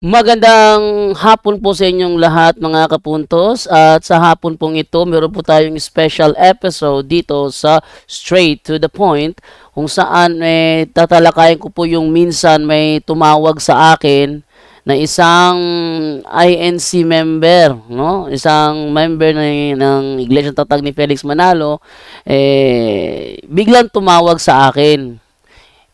Magandang hapon po sa inyong lahat mga kapuntos, at sa hapon pong ito meron po tayong special episode dito sa Straight to the Point, kung saan tatalakayin ko po yung minsan may tumawag sa akin na isang INC member, no? Isang member ng Iglesia Tatag ni Felix Manalo, biglang tumawag sa akin.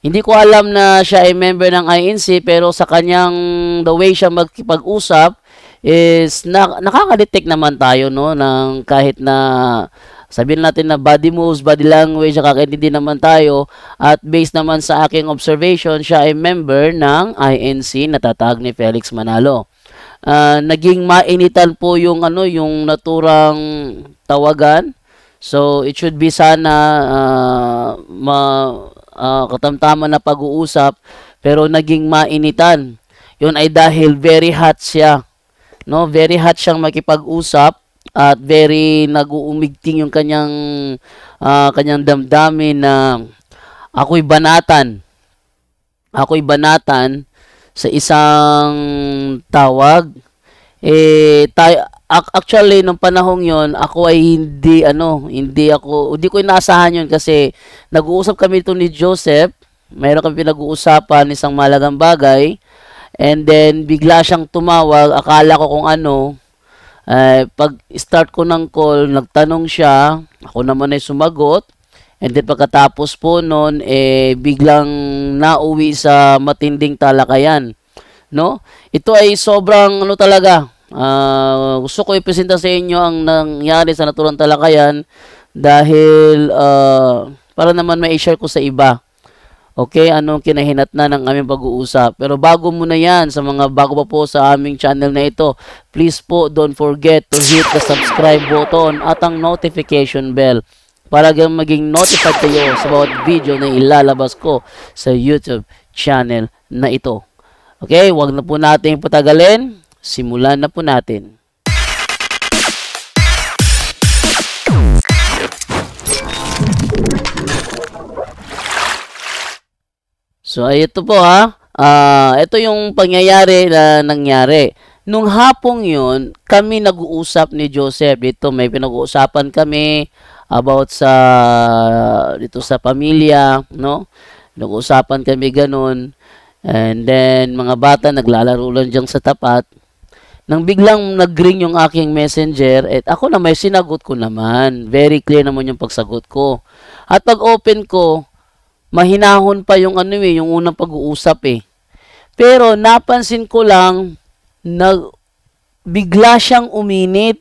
Hindi ko alam na siya ay member ng INC, pero sa kanyang the way siya magkipag-usap is nakaka-detect naman tayo, no, ng kahit na sabihin natin na body moves, body language, nakakaintindi naman tayo, at based naman sa aking observation, siya ay member ng INC na tatag ni Felix Manalo. Naging mainitan po yung yung naturang tawagan. So it should be sana katamtaman na pag-uusap, pero naging mainitan. Yun ay dahil very hot siya, no? Very hot siyang makipag-usap at very nag-uumigting yung kanyang damdamin na ako'y banatan. Ako'y banatan sa isang tawag. Actually, nung panahong yon, ako ay hindi ko inaasahan yon, kasi nag-uusap kami ito ni Joseph. Mayroon kami pinag-uusapan isang malagang bagay, and then bigla siyang tumawag. Akala ko kung ano. Pag start ko ng call, nagtanong siya, ako naman ay sumagot, and then pagkatapos po noon, biglang nauwi sa matinding talakayan, no? Ito ay sobrang talaga. Gusto ko ipresenta sa inyo ang nangyari sa naturang talakayan, dahil para naman ma-share ko sa iba. Okay, anong kinahinatnan ng aming pag-uusap. Pero bago muna yan, sa mga bago pa po sa aming channel na ito, please po don't forget to hit the subscribe button at ang notification bell para maging notified kayo sa bawat video na ilalabas ko sa YouTube channel na ito. Okay, wag na po natin patagalin. Simulan na po natin. So, ito po ito yung pangyayari na nangyari. Nung hapong yun, kami nag-uusap ni Joseph. Dito may pinag-uusapan kami about dito sa pamilya, no? Nag-uusapan kami ganun. And then, mga bata naglalaro lang dyan sa tapat. Nang biglang nag-ring yung aking messenger, at ako na may sinagot ko naman. Very clear naman yung pagsagot ko. At pag-open ko, mahinahon pa yung yung unang pag-uusap . Pero napansin ko lang na bigla siyang uminit.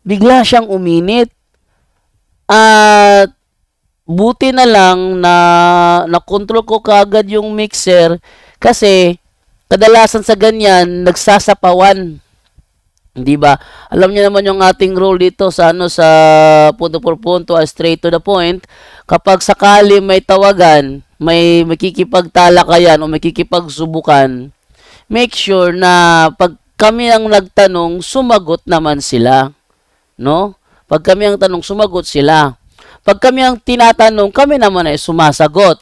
Bigla siyang uminit. At buti na lang na nakontrol ko kaagad yung mixer, kasi kadalasan sa ganyan, nagsasapawan. Hindi ba? Alam niyo naman yung ating role dito sa sa punto por punto, straight to the point. Kapag sakali may tawagan, may makikipagtalakayan o makikipagsubukan, make sure na pag kami ang nagtanong, sumagot naman sila. No? Pag kami ang tanong, sumagot sila. Pag kami ang tinatanong, kami naman ay sumasagot.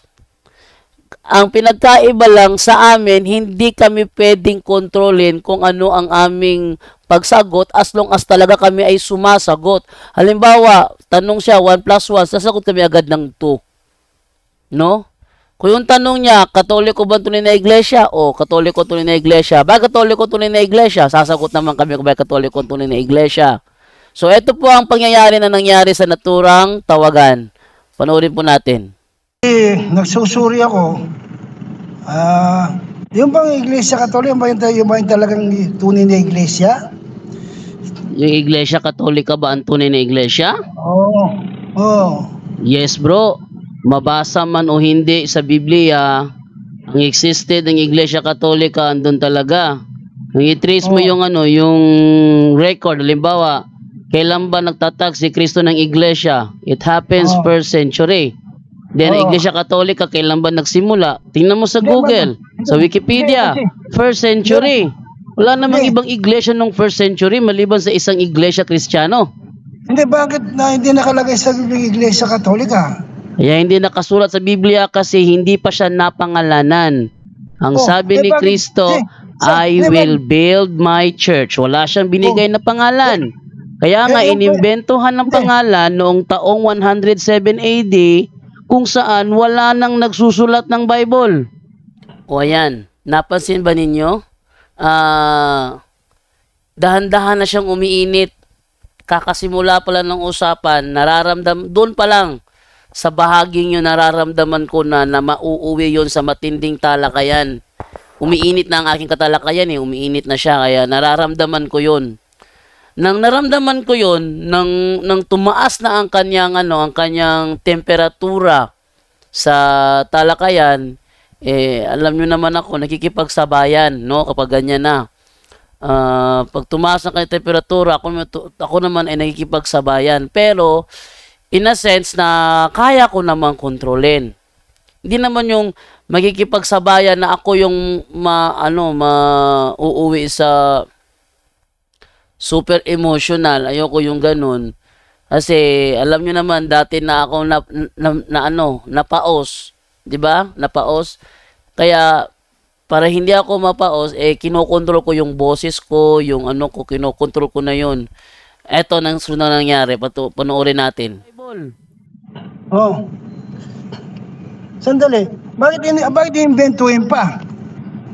Ang pinagkaiba lang sa amin, hindi kami pwedeng kontrolin kung ano ang aming pagsagot as long as talaga kami ay sumasagot. Halimbawa, tanong siya 1 plus 1, sasagot kami agad ng 2. No? Kung yung tanong niya, Katoliko ba tunay na iglesia? O, Katoliko tunay na iglesia. Ba Katoliko tunay na iglesia? Sasagot naman kami kung ba Katoliko tunay na iglesia. So, ito po ang pangyayari na nangyari sa naturang tawagan. Panoorin po natin. Nagsusuri ako. Yung bang iglesia Katolik, yung bang talagang tunay na iglesia? Yung iglesia Katolika ba ang tunay na iglesia? Oo. Yes, bro. Mabasa man o hindi sa Biblia, ang existed ng iglesia Katolika andun talaga. Kung i-trace mo yung yung record, halimbawa, kailan ba nagtatag si Kristo ng iglesia? It happens first century. Then, Iglesia Katolika, kailan ba nagsimula? Tingnan mo sa Google, sa Wikipedia, first century. Wala namang ibang iglesia nung first century maliban sa isang iglesia Kristiyano. Hindi, bakit na hindi nakalagay sa Iglesia Katolika? Kaya hindi nakasulat sa Biblia kasi hindi pa siya napangalanan. Ang sabi ni Kristo, I will build my church. Wala siyang binigay na pangalan. Kaya nga, inimbentohan ng pangalan noong taong 107 AD kung saan wala nang nagsusulat ng Bible. O ayan, napansin ba ninyo? Dahan-dahan na siyang umiinit. Kakasimula pa lang ng usapan, doon pa lang, sa bahaging yun, nararamdaman ko na mauuwi yun sa matinding talakayan. Umiinit na ang aking katalakayan umiinit na siya, kaya nararamdaman ko yun. Nang naramdaman ko yun, nang tumaas na ang kanyang temperatura sa talakayan, alam nyo naman ako, nakikipagsabayan, no, kapag ganyan na. Pag tumaas na kanyang temperatura, ako naman ay nakikipagsabayan. Pero, in a sense na kaya ko naman kontrolin. Hindi naman yung magkikipagsabayan na ako yung uuwi sa super emotional. Ayoko yung ganun. Kasi alam niyo naman dati na ako napaos, 'di ba? Napaos. Kaya para hindi ako mapaos, kinokontrol ko yung boses ko, yung kinokontrol ko na 'yon. Eto nang sunod na nangyari, panoorin natin. Oh. Sandali. Bakit i-inventuhin pa?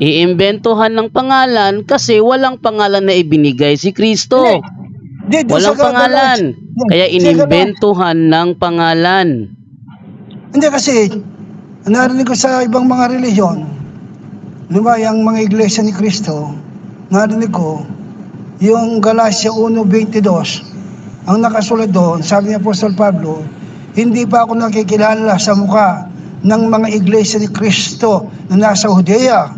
Iimbentohan ng pangalan kasi walang pangalan na ibinigay si Kristo. Walang pangalan. Kaya inimbentohan ng pangalan. Hindi kasi, narinig ko sa ibang mga reliyon, yung mga iglesia ni Kristo, narinig ko, yung Galacia 1:22, ang nakasulat doon, sabi ni Apostol Pablo, hindi pa ako nakikilala sa mukha ng mga iglesia ni Kristo na nasa Judea.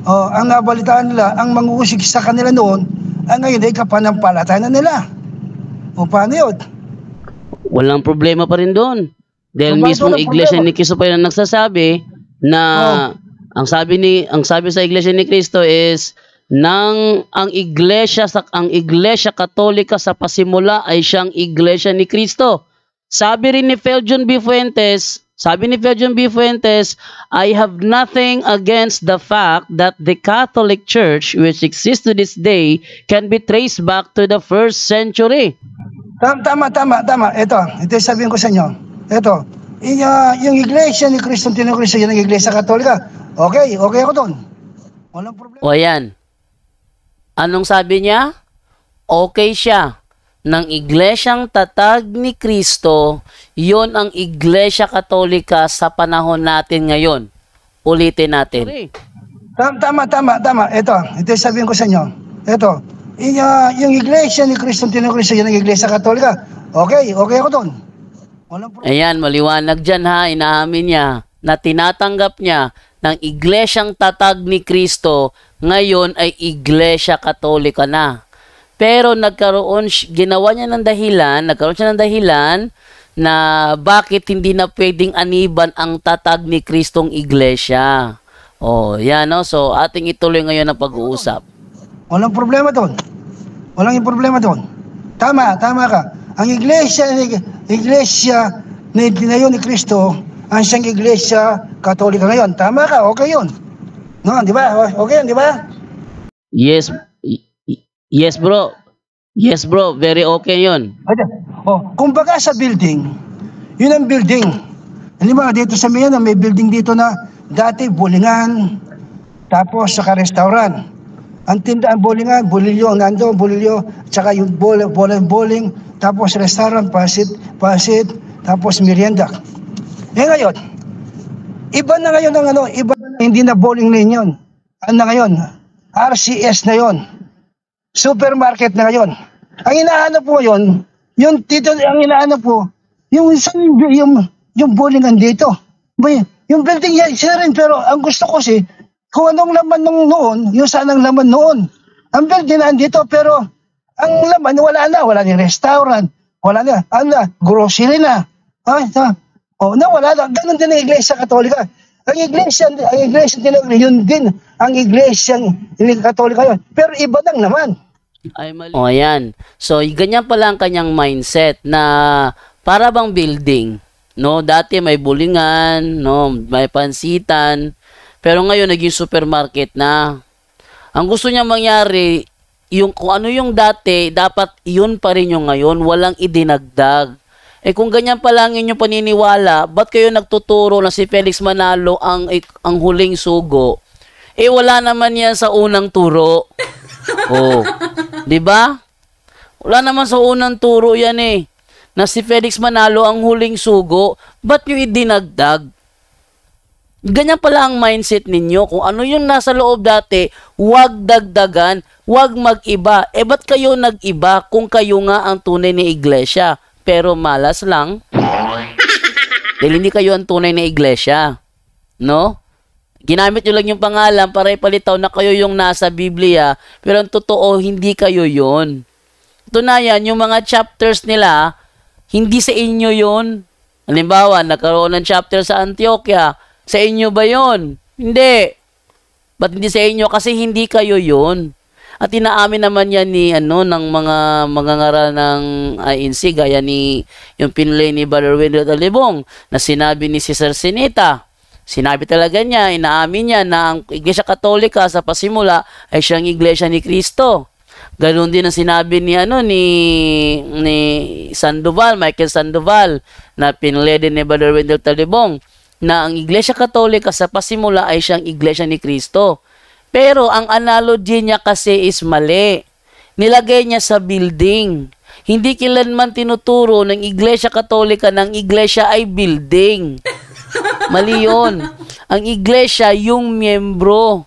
Ang nabalitaan nila, ang mangusig sa kanila noon, ang ngayon ay kapanampalataya nila. Paano yun? Walang problema pa rin doon. Dahil mismong iglesia ni Kristo pa yung nagsasabi na ang sabi sa iglesia ni Kristo is ang iglesia Katolika sa pasimula ay siyang iglesia ni Kristo. Sabi rin ni Feljon B. Fuentes, I have nothing against the fact that the Catholic Church, which exists to this day, can be traced back to the 1st century. Tama. Ito sabihin ko sa inyo. Ito, yung iglesia ni Kristo, Kristo, yung iglesia Katolika, okay ako doon. Walang problema. O yan. Anong sabi niya? Okay siya. Ng iglesyang tatag ni Kristo, yon ang iglesia Katolika sa panahon natin ngayon. Ulitin natin. Tama. Ito sabihin ko sa inyo. Ito, yung iglesia ni Kristo, Kristo, yung iglesia Katolika, okay ako doon. Ayan, maliwanag dyan ha, inaamin niya na tinatanggap niya ng iglesyang tatag ni Kristo, ngayon ay iglesia Katolika na. Pero nagkaroon siya ng dahilan na bakit hindi na pwedeng aniban ang tatag ni Kristong iglesia. Yan so ating ituloy ngayon ang pag-uusap. Walang problema doon. Tama ka. Ang iglesia na itinayo ni Kristo, ang siyang iglesia Katolika ngayon. Tama ka, okay yun. No, di ba? Okay yun, di ba? Yes, bro. Very okay yun. Kumbaga sa building, yun ang building. Halimbawa, dito sa may building dito na dati bulingan, tapos saka restaurant. Ang tindahan bulingan, bulilyo, tsaka yung bowling, tapos restaurant, pasit, tapos merienda. Ngayon, iba na ngayon hindi na bowling lane yun. Ano na ngayon? RCS na yon. Supermarket na ngayon. Ang hinahanap po ngayon, yung bowlingan dito. Yung building yan, siya rin, pero ang gusto ko kung anong laman nung noon, yung saan ang laman noon. Ang building na dito, pero ang laman, wala na restaurant, wala na, grocery na. Wala na. Ganun din ang iglesia Katolika. Ang iglesia yun din, ang iglesia Katolika yun. Pero iba lang naman. Ayan. So, ganyan pala ang kanyang mindset na para bang building. No, dati may bulingan, no, may pansitan, pero ngayon naging supermarket na. Ang gusto niya mangyari, yung kung ano yung dati, dapat yun pa rin yung ngayon, walang idinagdag. Eh kung ganyan pa lang inyong paniniwala, ba't kayo nagtuturo na si Felix Manalo ang huling sugo? Eh wala naman yan sa unang turo. Oh, 'di ba? Wala naman sa unang turo yan eh. Na si Felix Manalo ang huling sugo, ba't nyo idinagdag? Ganyan pala ang mindset ninyo. Kung ano yung nasa loob dati, huwag dagdagan, huwag mag-iba. Eh ba't kayo nag-iba kung kayo nga ang tunay na iglesia? Pero malas lang. Dahil hindi kayo ang tunay na iglesia. No? Ginamit nyo lang yung pangalan para ipalitaw na kayo yung nasa Biblia. Pero ang totoo, hindi kayo yon. Tunayan, yung mga chapters nila, hindi sa inyo yon. Halimbawa, nagkaroon ng chapter sa Antioquia. Sa inyo ba yon? Hindi. Ba't hindi sa inyo? Kasi hindi kayo yon. At inaamin naman yan ni ng mga ngaral ng INC, gaya ni yung pinlay ni Brother Wendell Talibong na sinabi ni Cesar Sinita. Sinabi talaga niya, inaamin niya na ang Iglesia Katolika sa pasimula ay siyang Iglesia ni Cristo. Ganoon din ang sinabi ni ni Sandoval, Michael Sandoval, na pinlay din ni Brother Wendell Talibong, na ang Iglesia Katolika sa pasimula ay siyang Iglesia ni Cristo. Pero ang analogy niya kasi is mali. Nilagay niya sa building. Hindi kailanman tinuturo ng Iglesia Katolika ng Iglesia ay building. Mali yun. Ang Iglesia yung miyembro.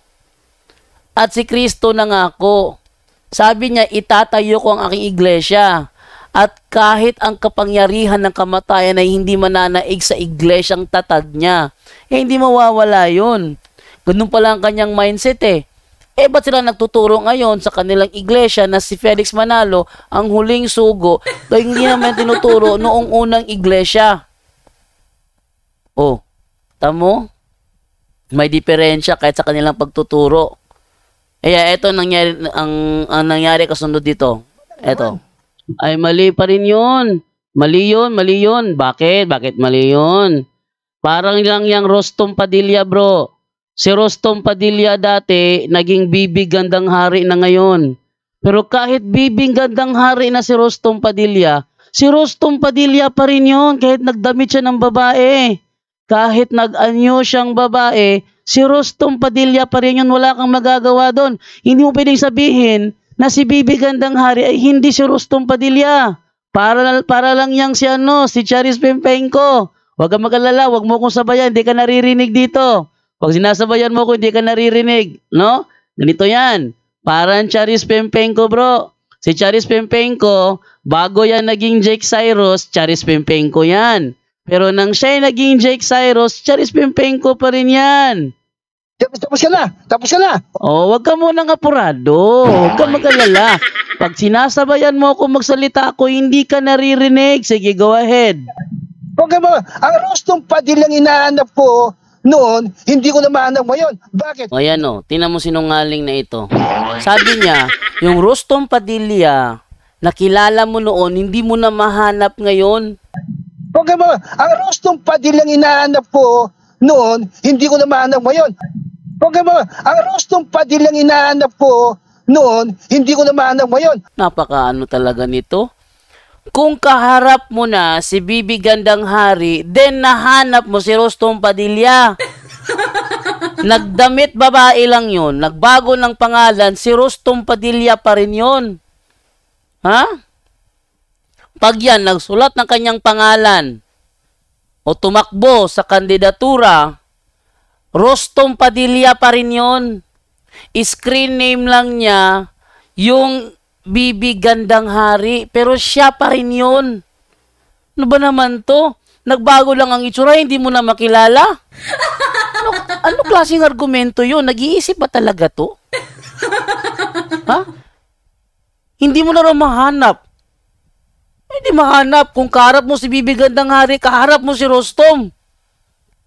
At si Kristo nangako. Sabi niya, itatayo ko ang aking Iglesia. At kahit ang kapangyarihan ng kamatayan ay hindi mananaig sa iglesyang tatag niya, eh hindi mawawala yun. Ganun pala ang kanyang mindset eh. Eh ba't sila nagtuturo ngayon sa kanilang iglesia na si Felix Manalo ang huling sugo dahil hindi naman tinuturo noong unang iglesia? Oh, tamo? May diferensya kahit sa kanilang pagtuturo. Kaya eto ang nangyari kasunod dito. Eto. Ay, mali pa rin yun. Mali yun, mali yun. Bakit? Bakit mali yun? Parang lang yung Rostom Padilla, bro. Si Rostom Padilla dati, naging bibig gandang hari na ngayon. Pero kahit bibig gandang hari na si Rostom Padilla pa rin yun kahit nagdamit siya ng babae. Kahit nag-anyo siyang babae, si Rostom Padilla pa rin yun. Wala kang magagawa doon. Hindi mo pwedeng sabihin na si Bibi Gandang Hari ay hindi si Rostom Padilla. Para lang yang si Charis Pempenko. Huwag kang mag-alala, huwag mo kong sabayan, hindi ka naririnig dito. Pag sinasabayan mo ko, hindi ka naririnig. No? Ganito yan. Parang Charis Pempenko, bro. Si Charis Pempenko, bago yan naging Jake Cyrus, Charis Pempenko yan. Pero nang siya naging Jake Cyrus, Charis Pempenko pa rin yan. Tapos ka na. Tapos ka na. Oh, wag ka munang apurado. Huwag ka mag-alala. Pag sinasabayan mo ako magsalita ako, hindi ka naririnig. Sige, go ahead. Okay ba? Ang Rostom Padilla ang inahanap ko noon, hindi ko na mahanap ngayon. Bakit? O yan o, tingnan mo sinungaling na ito. Sabi niya, yung Rostom Padilla, nakilala mo noon, hindi mo na mahanap ngayon. Okay ba? Ang Rostom Padilla ang inahanap ko noon, hindi ko na mahanap ngayon. Okay ba? Ang Rostom Padilla ang inahanap ko noon, hindi ko na mahanap ngayon. Napakaano talaga nito. Kung kaharap mo na si Bibi Gandang Hari, then nahanap mo si Rostom Padilla. Nagdamit babae lang yun. Nagbago ng pangalan, si Rostom Padilla pa rin yun. Ha? Pag yan, nagsulat ng kanyang pangalan o tumakbo sa kandidatura, Rostom Padilla pa rin yun. Screen name lang niya yung Bibi Gandang Hari, pero siya pa rin yun. Ano ba naman to? Nagbago lang ang itsura, hindi mo na makilala? Ano klaseng argumento yun? Nag-iisip ba talaga to? Ha? Hindi mo na rin mahanap. Hindi mahanap. Kung kaharap mo si Bibi Gandang Hari, kaharap mo si Rostom.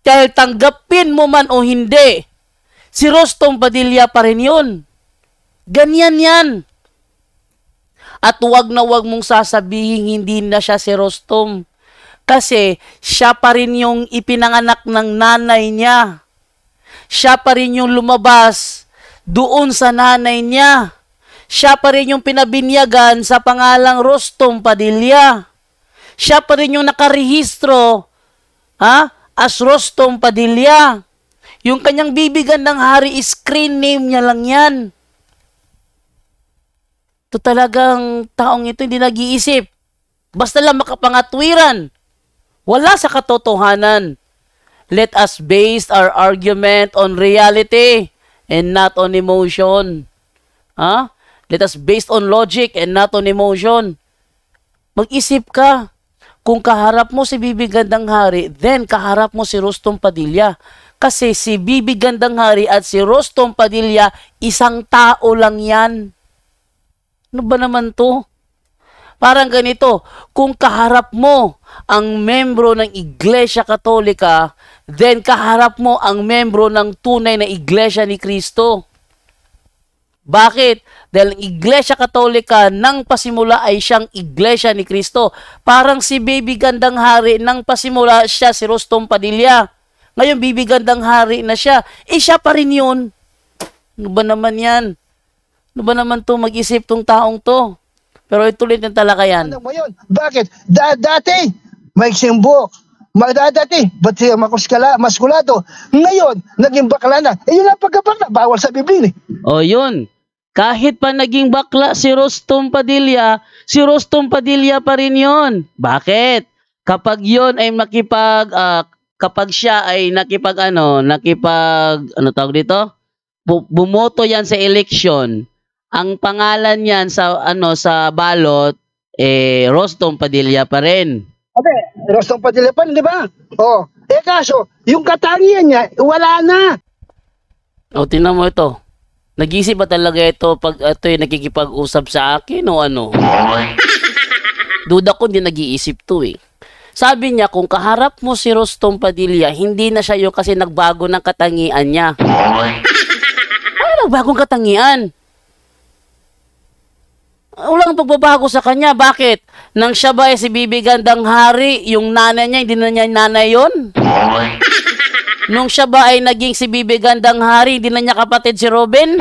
Dahil tanggapin mo man o hindi, si Rostom Padilla pa rin yun. Ganyan yan. At wag na wag mong sasabihin hindi na siya si Rostom. Kasi siya pa rin yung ipinanganak ng nanay niya. Siya pa rin yung lumabas doon sa nanay niya. Siya pa rin yung pinabinyagan sa pangalang Rostom Padilla. Siya pa rin yung nakarehistro as Rostom Padilla. Yung kanyang bibigyan ng hari, screen name niya lang yan. Ito talagang taong ito hindi nag-iisip. Basta lang makapangatwiran. Wala sa katotohanan. Let us base our argument on reality and not on emotion. Let us based on logic and not on emotion. Mag-isip ka. Kung kaharap mo si Bibi Gandang Hari, then kaharap mo si Rostom Padilla. Kasi si Bibi Gandang Hari at si Rostom Padilla, isang tao lang yan. Ano ba naman to? Parang ganito, kung kaharap mo ang membro ng Iglesia Katolika, then kaharap mo ang membro ng tunay na Iglesia ni Kristo. Bakit? Dahil ang Iglesia Katolika nang pasimula ay siyang Iglesia ni Kristo. Parang si Bibi Gandang Hari nang pasimula siya si Rostom Padilla. Ngayon Bibi Gandang Hari na siya. Siya pa rin yun. Ano ba naman yan? Ano ba naman to mag-isip tong taong to? Pero ituloy ng talakayan. Ano mo yun? Bakit? Dati, may simbok. Dati, ba't siya maskulado? Ngayon, naging bakla na. Yun lang pagkabakla. Bawal sa Biblia. Yun. Kahit pa naging bakla si Rostom Padilla pa rin yun. Bakit? Kapag yun ay kapag siya ay tawag dito? Bumoto yan sa election. Ang pangalan niyan sa balot, Rostom Padilla pa rin. Okay, Rostom Padilla pa rin, di ba? Kaso, yung katangian niya, wala na. Tingnan mo ito. Nag-isip ba talaga ito pag ito yung nakikipag-usap sa akin o ano? Duda ko hindi nag-iisip to eh. Sabi niya, kung kaharap mo si Rostom Padilla, hindi na siya yung kasi nagbago ng katangian niya. Ano nagbagong katangian? Walang pagbabago sa kanya. Bakit? Nang siya ba si Bibi Gandang Hari, yung nanay niya, hindi na niya nanay yun? Nung siya ba ay naging si Bibi Gandang Hari, hindi na niya kapatid si Robin?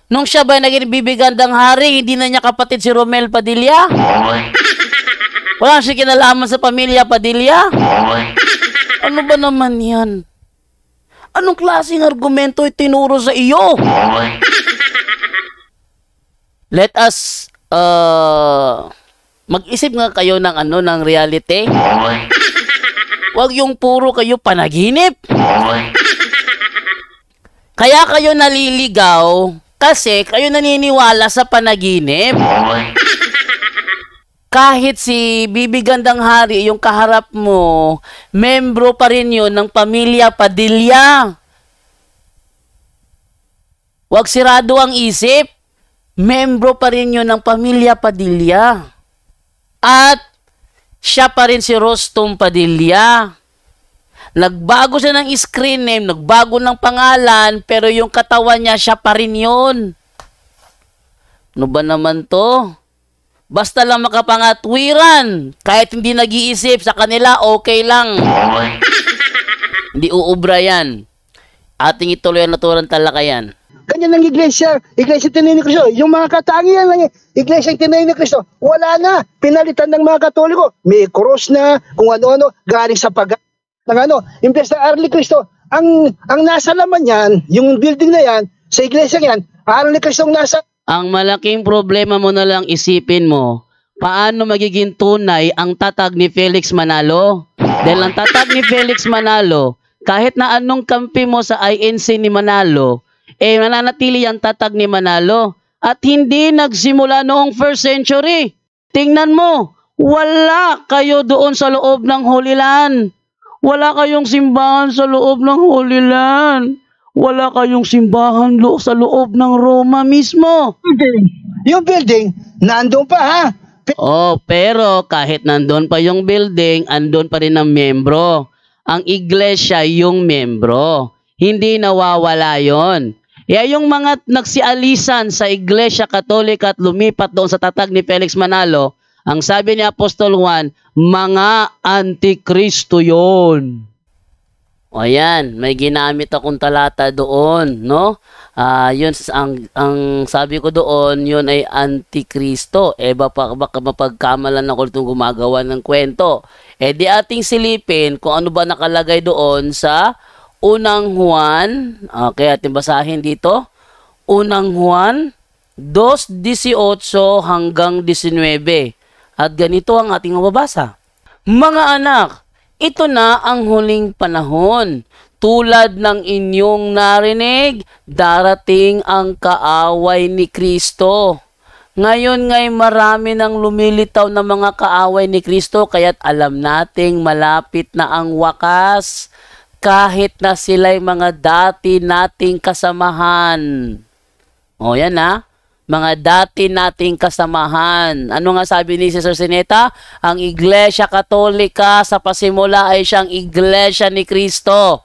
Nung siya ba ay naging Bibi Gandang Hari, hindi na niya kapatid si Romel Padilla? Wala siya kinalaman sa pamilya Padilla? Ano ba naman yan? Anong klaseng argumento itinuro sa iyo? Let us mag-isip nga kayo ng reality. Huwag yung puro kayo panaginip. Kaya kayo naliligaw kasi kayo naniniwala sa panaginip. Kahit si Bibi Gandang Hari, yung kaharap mo, membro pa rin yun ng pamilya Padilla. Huwag sirado ang isip. Membro pa rin yun ng pamilya Padilla. At siya pa rin si Rostom Padilla. Nagbago siya ng screen name, nagbago ng pangalan, pero yung katawan niya, siya pa rin yun. Ano ba naman to? Basta lang makapangatwiran. Kahit hindi nag-iisip sa kanila, okay lang. Hindi uubra yan. Ating ituloy ang naturang talakayan. Ganyan ang iglesia tinay ni Kristo. Yung mga katangian ng iglesia tinay ni Kristo, wala na. Pinalitan ng mga Katoliko. May cross na, kung ano-ano, galing sa imbes na aral ni Kristo. Ang nasa laman yan, yung building na yan, sa iglesia yan, aral ni Kristo ang nasa. Ang malaking problema mo na lang isipin mo, paano magiging tunay ang tatag ni Felix Manalo? Dahil ang tatag ni Felix Manalo, kahit na anong kampi mo sa INC ni Manalo, mananatili ang tatag ni Manalo. At hindi nagsimula noong 1st century. Tingnan mo, wala kayo doon sa loob ng Holy Land. Wala kayong simbahan sa loob ng Holy Land. Wala kayong simbahan sa loob ng Roma mismo. Yung building, nandun pa ha? Pero kahit nandun pa yung building, andun pa rin ang membro. Ang iglesia yung membro. Hindi nawawala yon. Yung mga nagsialisan sa Iglesia Katolika at lumipat doon sa tatag ni Felix Manalo, ang sabi ni Apostol Juan, mga antikristo yon. O ayan, may ginamit akong talata doon, no? Yun, ang sabi ko doon, yun ay Antikristo. Baka mapagkamalan ako itong gumagawa ng kwento. Di ating silipin kung ano ba nakalagay doon sa Unang Juan. Okay, ating basahin dito. Unang Juan 2:18 hanggang 19. At ganito ang ating mababasa. Mga anak, ito na ang huling panahon. Tulad ng inyong narinig, darating ang kaaway ni Kristo. Ngayon ngay marami nang lumilitaw na mga kaaway ni Kristo, kaya't alam nating malapit na ang wakas, kahit na sila'y mga dati nating kasamahan. O yan ha. Mga dati nating kasamahan. Ano nga sabi ni Cesar Sineta? Ang Iglesia Katolika sa pasimula ay siyang Iglesia ni Kristo.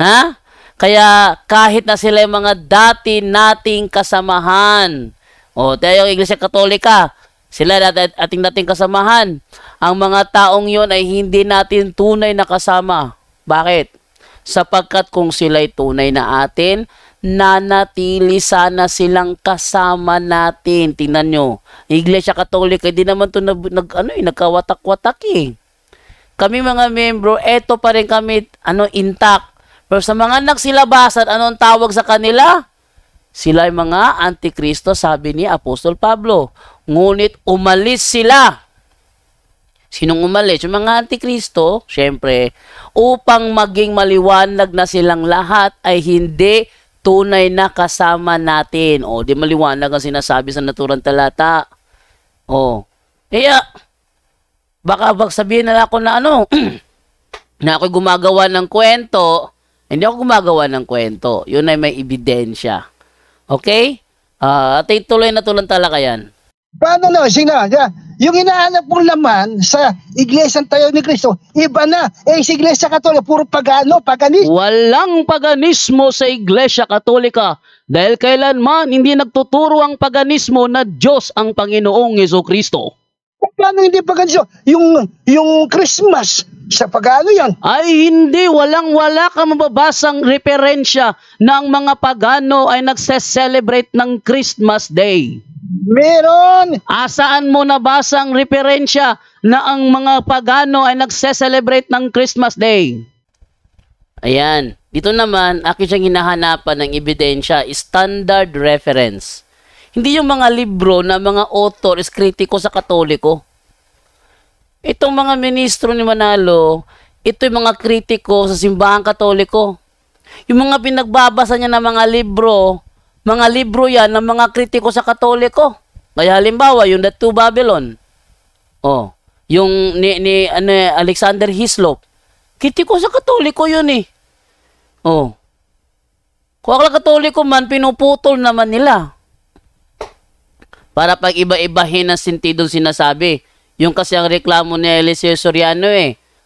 Ha? Kaya kahit na sila yung mga dati nating kasamahan. O, tayo yung Iglesia Katolika, sila ating kasamahan. Ang mga taong yon ay hindi natin tunay na kasama. Bakit? Sapagkat kung sila'y tunay na atin, nanatili sana silang kasama natin. Tingnan nyo, Iglesia Katolika, hindi naman ito nagkawatak-watak eh. Kami mga membro, eto pa rin kami, intact. Pero sa mga nagsilabasan, anong tawag sa kanila? Sila ay mga Antikristo, sabi ni Apostol Pablo. Ngunit umalis sila. Sinong umalis? Yung mga Antikristo, syempre, upang maging maliwanag na silang lahat ay hindi tunay na kasama natin. O, di maliwanag ang sinasabi sa naturang talata. O, baka sabihin na ako na na ako'y gumagawa ng kwento. Hindi ako gumagawa ng kwento. Yun ay may ebidensya. Okay? At ituloy na tulang talakayan. Paano na? Yung hinahanap mong laman sa Iglesia tayo ni Kristo, iba na. Sa Iglesia Katolika, puro paganismo. Walang paganismo sa Iglesia Katolika. Dahil kailanman hindi nagtuturo ang paganismo na Diyos ang Panginoong Jesucristo. Paano hindi paganismo? Yung Christmas, sa pagano yan? Ay hindi, wala ka mababasang referensya na ang mga pagano ay nagse-celebrate ng Christmas Day. Meron! Saan mo nabasang referensya na ang mga pagano ay nagse-celebrate ng Christmas Day? Ayan. Dito naman, akin siyang hinahanapan ng ebidensya, standard reference. Hindi yung mga libro na mga author is kritiko sa Katoliko. Itong mga ministro ni Manalo, ito yung mga kritiko sa simbahang Katoliko. Yung mga pinagbabasa niya ng mga libro yan ng mga kritiko sa Katoliko. Kaya halimbawa, yung The Two Babylon. Yung ni Alexander Hislop. Kritiko sa Katoliko yun eh. Kung akala Katoliko man, pinuputol naman nila. Para pag iba-ibahin ang sentido sinasabi. Yung kasi ang reklamo ni Eliseo Soriano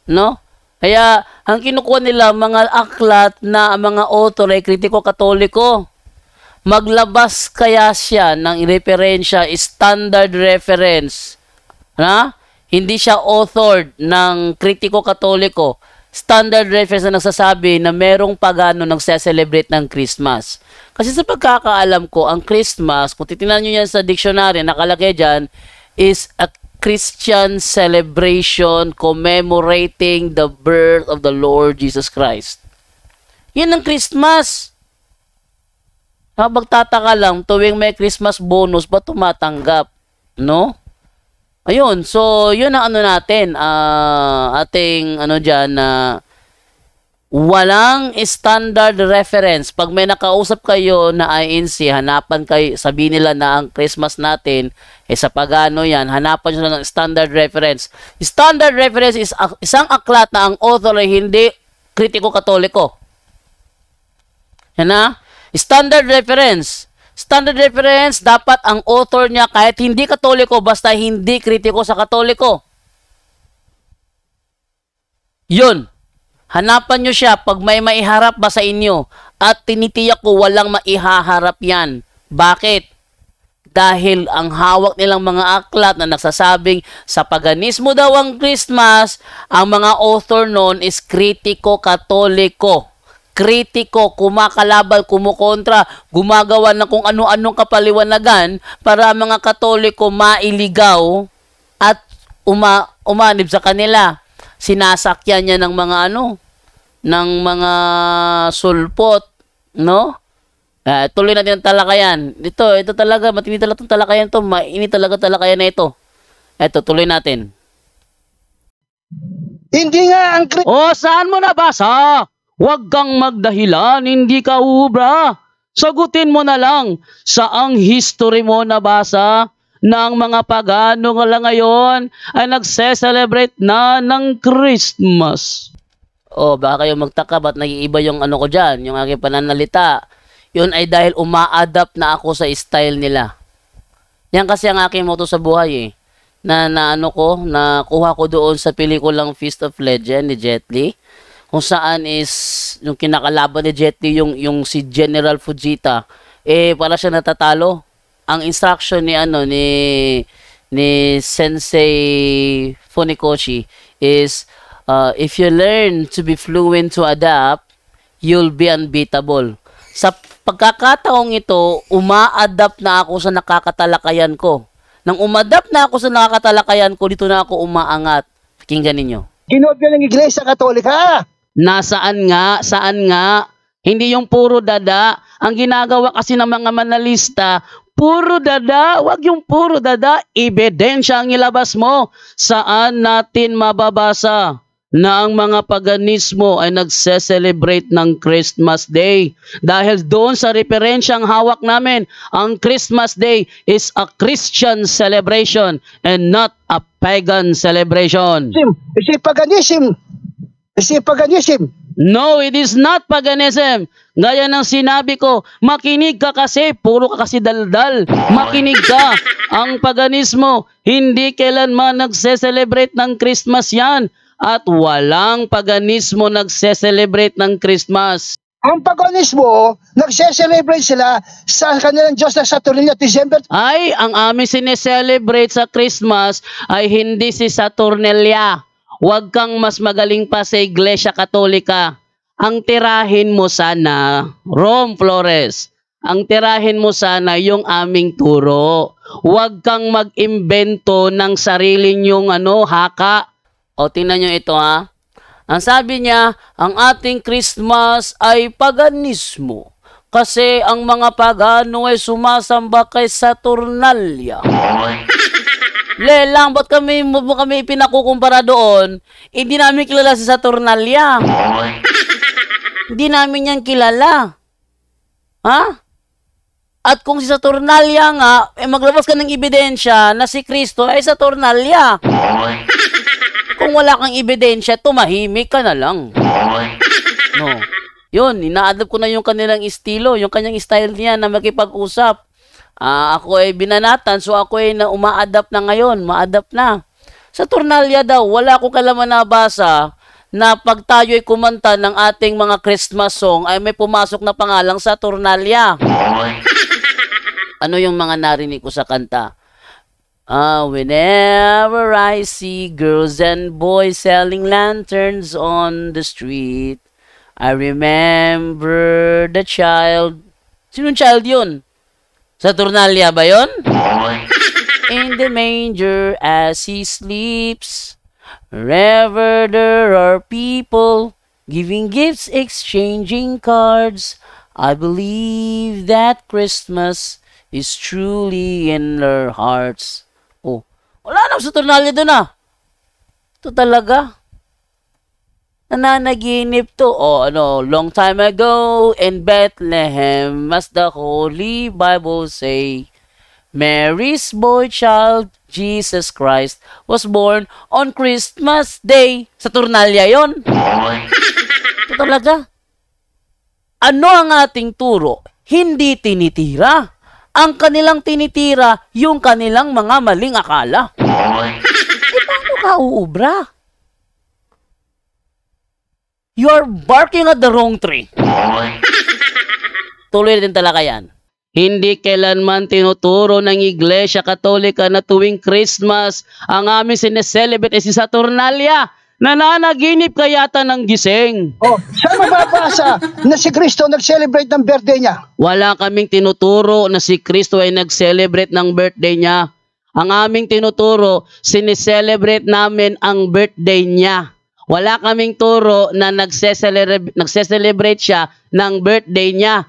no? Kaya ang kinukuha nila mga aklat na mga author ay kritiko Katoliko. Maglabas kaya siya ng referensya, standard reference. Hindi siya authored ng kritiko Katoliko. Standard reference na nagsasabi na merong pagano nagse-celebrate ng Christmas. Kasi sa pagkakaalam ko, ang Christmas, kung titingnan nyo yan sa dictionary, nakalagay dyan, is a Christian celebration commemorating the birth of the Lord Jesus Christ. Yan ang Christmas. Magtataka lang, tuwing may Christmas bonus, ba tumatanggap? No? Ayun, so yun ang natin, ating dyan na walang standard reference. Pag may nakausap kayo na INC, hanapan kayo, sabihin nila na ang Christmas natin, sa pagano yan, hanapan nyo ng standard reference. Standard reference is isang aklat na ang author ay hindi kritiko Katoliko. Yan na? Standard reference. Standard reference, dapat ang author niya kahit hindi Katoliko, basta hindi kritiko sa Katoliko. Yun. Hanapan nyo siya pag may maiharap ba sa inyo. At tinitiyak ko walang maihaharap yan. Bakit? Dahil ang hawak nilang mga aklat na nagsasabing sa paganismo daw ang Christmas, ang mga author noon is kritiko-katoliko. Kritiko, kumakalabal, kumukontra, gumagawa ng kung ano-anong kapaliwanagan para mga Katoliko mailigaw at umanib sa kanila. Sinasakyan niya ng mga ng mga sulpot, no? Tuloy natin ang talakayan. Ito talaga, matindi talaga itong talakayan to. Mainit talaga talakayan na ito. Ito, tuloy natin. Hindi nga ang Saan mo nabasa? Huwag kang magdahilan, hindi ka ubra. Sagutin mo na lang, saang history mo nabasa ng mga pagano nga lang ngayon ay nagse-celebrate na ng Christmas. Baka kayo magtaka, ba't nag-iiba yung ko dyan, yung aking pananalita. Yun ay dahil uma-adapt na ako sa style nila. Yan kasi ang aking motto sa buhay nakuha ko doon sa pelikulang Feast of Legend ni Jet Li. Kung saan is yung kinakalaban ni Jet Li, yung si General Fujita, para siya natatalo. Ang instruction ni Sensei Funikoshi is if you learn to be fluent to adapt, you'll be unbeatable. Sa pagkakataong ito, uma-adapt na ako sa nakakatalakayan ko. Nang umadapt na ako sa nakakatalakayan ko, dito na ako umaangat. Pakinggan ninyo. Kinopya ng Iglesia Katolika. Saan nga? Hindi yung puro dada. Ang ginagawa kasi ng mga manalista, puro dada. Wag yung puro dada. Ebidensya ang ilabas mo. Saan natin mababasa na ang mga paganismo ay nagse-celebrate ng Christmas Day? Dahil doon sa referensyang hawak namin, ang Christmas Day is a Christian celebration and not a pagan celebration. Is paganism. No, it is not paganism. Gaya ng sinabi ko, makinig ka kasi, puro ka kasi daldal. Makinig ka. Ang paganismo, hindi kailanman nagse-celebrate ng Christmas yan. At walang paganismo nagse-celebrate ng Christmas. Ang paganismo, nagse-celebrate sila sa kanilang Diyos na Saturnalia, December. Ay, ang aming sineselebrate sa Christmas ay hindi si Saturnalia. Huwag kang mas magaling pa sa Iglesia Katolika. Ang tirahin mo sana, Rom Flores, ang tirahin mo sana yung aming turo. Huwag kang mag-imbento ng sarili nyong haka. Tingnan nyo ito Ang sabi niya, ang ating Christmas ay paganismo. Kasi ang mga pagano ay sumasamba kay Saturnalia. Lelang, ba't kami pinakukumpara doon? Hindi namin kilala si Saturnalia. Hindi namin yan kilala. At kung si Saturnalia nga, maglabas ka ng ebidensya na si Kristo ay Saturnalia. Kung wala kang ebidensya, tumahimik ka na lang. No. Yun, ina-adapt ko na yung kanilang estilo, yung kanyang style niya na makipag-usap. Ako ay binanatan, so ako ay uma-adapt na ngayon, ma-adapt na. Sa Saturnalia daw, wala akong kalaman nabasa na pag tayo ay kumanta ng ating mga Christmas song, ay may pumasok na pangalang Saturnalia. Ano yung mga narinig ko sa kanta? Whenever I see girls and boys selling lanterns on the street, I remember the child. Sinong child yun? Saturnalia ba yun? In the manger as he sleeps, wherever there are people giving gifts, exchanging cards, I believe that Christmas is truly in their hearts. Wala nang Saturnalia doon Ito talaga. Nananaginip to. Long time ago in Bethlehem, as the Holy Bible say, Mary's boy child, Jesus Christ, was born on Christmas Day. Saturnalia yon. Ito talaga. Ano ang ating turo? Hindi tinitira. Ang kanilang tinitira, yung kanilang mga maling akala. Paano ka uubra? You are barking at the wrong tree. Tuloy din talaga yan. Hindi kailanman tinuturo ng Iglesia Katolika na tuwing Christmas ang aming sineselebrate ay si Saturnalia. Nananaginip ka yata ng gising. Oh, saan mababasa na si Kristo nag-celebrate ng birthday niya? Wala kaming tinuturo na si Kristo ay nag-celebrate ng birthday niya. Ang aming tinuturo, sineselebrate namin ang birthday niya. Wala kaming turo na nagse-celebrate siya ng birthday niya.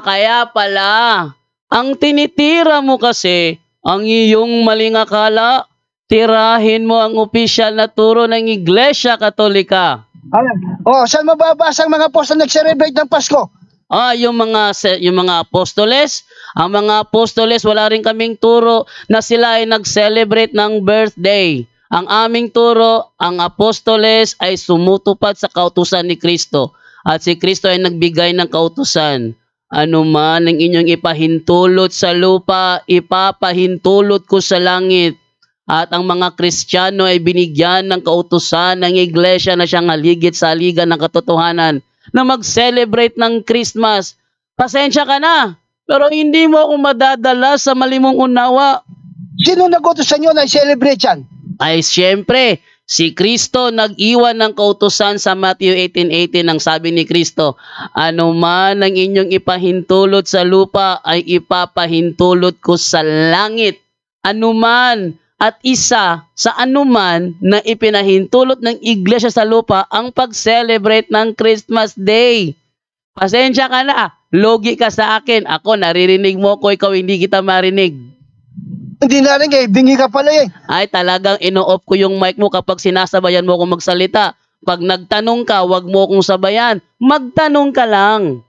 Kaya pala, ang tinitira mo kasi, ang iyong maling akala, tirahin mo ang opisyal na turo ng Iglesia Katolika. Oh, saan mababasa ang mga apostol nag-celebrate ng Pasko? Yung mga apostoles, ang mga apostoles, wala rin kaming turo na sila ay nag-celebrate ng birthday. Ang aming turo, ang apostoles ay sumutupad sa kautusan ni Kristo. At si Kristo ay nagbigay ng kautusan. Ano man ang inyong ipahintulot sa lupa, ipapahintulot ko sa langit. At ang mga Kristiyano ay binigyan ng kautusan ng Iglesia na siyang haligit sa haligan ng katotohanan na mag-celebrate ng Christmas. Pasensya ka na, pero hindi mo ako madadala sa malimong unawa. Sino nag-utos sa inyo na i-celebrate yan? Ay siyempre, si Kristo nag-iwan ng kautusan sa Matthew 18:18 ang sabi ni Kristo, ano man ang inyong ipahintulot sa lupa ay ipapahintulot ko sa langit. Ano man at isa sa anuman na ipinahintulot ng Iglesia sa lupa ang pag-celebrate ng Christmas Day. Pasensya ka na, logi ka sa akin. Ako, naririnig mo ko, ikaw hindi kita marinig. Hindi na rin bingi ka pala eh. Ay talagang ino-off ko yung mic mo kapag sinasabayan mo akong magsalita. Pag nagtanong ka, wag mo akong sabayan. Magtanong ka lang.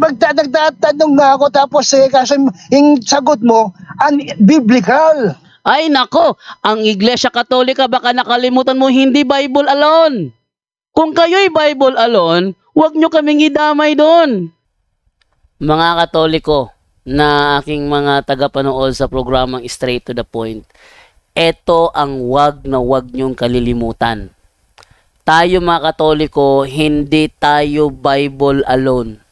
Magtatanong nga ako tapos kasi yung sagot mo, biblical. Ay nako, ang Iglesia Katolika baka nakalimutan mo hindi Bible alone. Kung kayo'y Bible alone, wag nyo kaming idamay doon. Mga Katoliko, na aking mga tagapanood sa programang Straight to the Point, ito ang wag na wag nyong kalilimutan. Tayo mga Katoliko, hindi tayo Bible alone.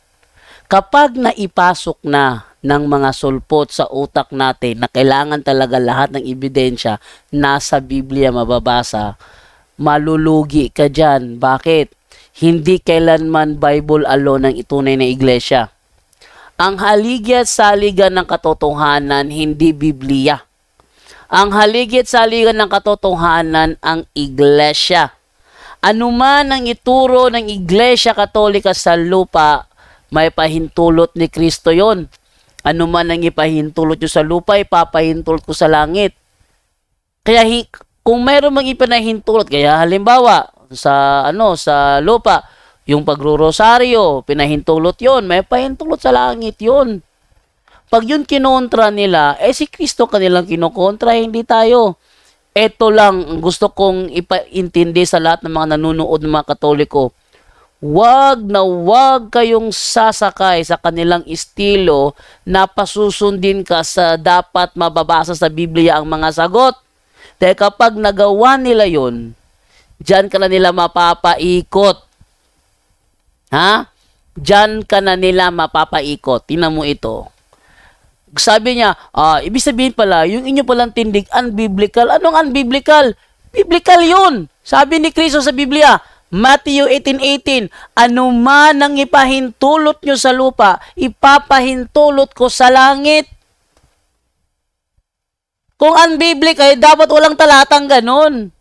Kapag naipasok na ng mga sulpot sa utak natin na kailangan talaga lahat ng ebidensya nasa Biblia mababasa, malulugi ka dyan. Bakit? Hindi kailanman Bible alone ang itunay na iglesia. Ang haligit-saligan ng katotohanan, hindi Biblia. Ang haligit-saligan ng katotohanan, ang iglesia. Anuman ang ituro ng Iglesia Katolika sa lupa, may pahintulot ni Kristo yon. Anuman ang ipahintulot nyo sa lupa, ipapahintulot ko sa langit. Kaya kung mayroon mang ipinahintulot, kaya halimbawa sa lupa, yung pagrorosaryo, pinahintulot yon, may pahintulot sa langit yon. Pag yun kinontra nila, si Kristo kanilang kinokontra, hindi tayo. Ito lang gusto kong ipaintindi sa lahat ng mga nanonood ng mga Katoliko. Wag na wag kayong sasakay sa kanilang estilo na pasusundin ka sa dapat mababasa sa Biblia ang mga sagot. Dahil kapag nagawa nila yon, diyan ka na nila mapapaikot. Diyan ka na nila mapapaikot. Tingnan mo ito. Sabi niya, ibig sabihin pala, yung inyo palang tindig, unbiblical. Anong unbiblical? Biblical yun. Sabi ni Kristo sa Biblia, Matthew 18:18, ano man ang ipahintulot nyo sa lupa, ipapahintulot ko sa langit. Kung unbiblical, dapat walang talatang ganun.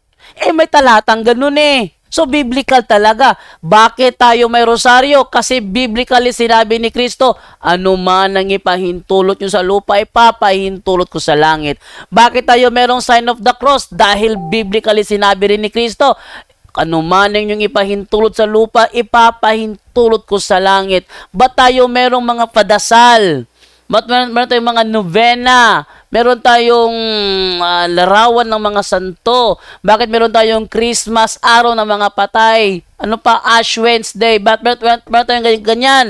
May talatang ganun eh. So, biblical talaga. Bakit tayo may rosaryo? Kasi biblically sinabi ni Kristo, ano man ang ipahintulot nyo sa lupa, ipapahintulot ko sa langit. Bakit tayo merong sign of the cross? Dahil biblically sinabi rin ni Kristo, ano man ang inyong ipahintulot sa lupa, ipapahintulot ko sa langit. Ba't tayo merong mga padasal? Ba't meron tayong mga novena? Meron tayong larawan ng mga santo? Bakit meron tayong Christmas, araw ng mga patay? Ano pa, Ash Wednesday? Bakit meron tayong ganyan?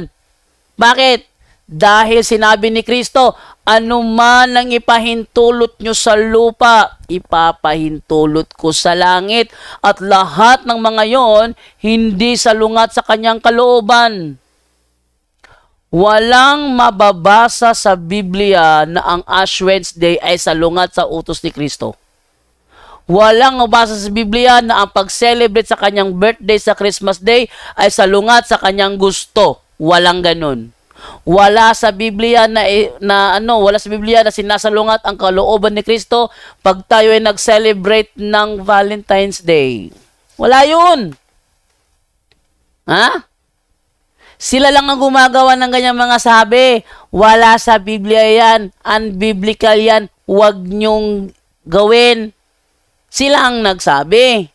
Bakit? Dahil sinabi ni Kristo, ano man ang ipahintulot nyo sa lupa, ipapahintulot ko sa langit. At lahat ng mga yon, hindi salungat sa kanyang kalooban. Walang mababasa sa Biblia na ang Ash Wednesday ay salungat sa utos ni Kristo. Walang mababasa sa Biblia na ang pag-celebrate sa kanyang birthday sa Christmas Day ay salungat sa kanyang gusto. Walang ganun. Wala sa Biblia wala sa Biblia na sinasalungat ang kalooban ni Kristo pag tayo ay nag-celebrate ng Valentine's Day. Wala 'yun. Ha? Sila lang ang gumagawa ng ganyang mga sabi. Wala sa Biblia 'yan. Unbiblical 'yan. Huwag niyong gawin. Sila ang nagsabi.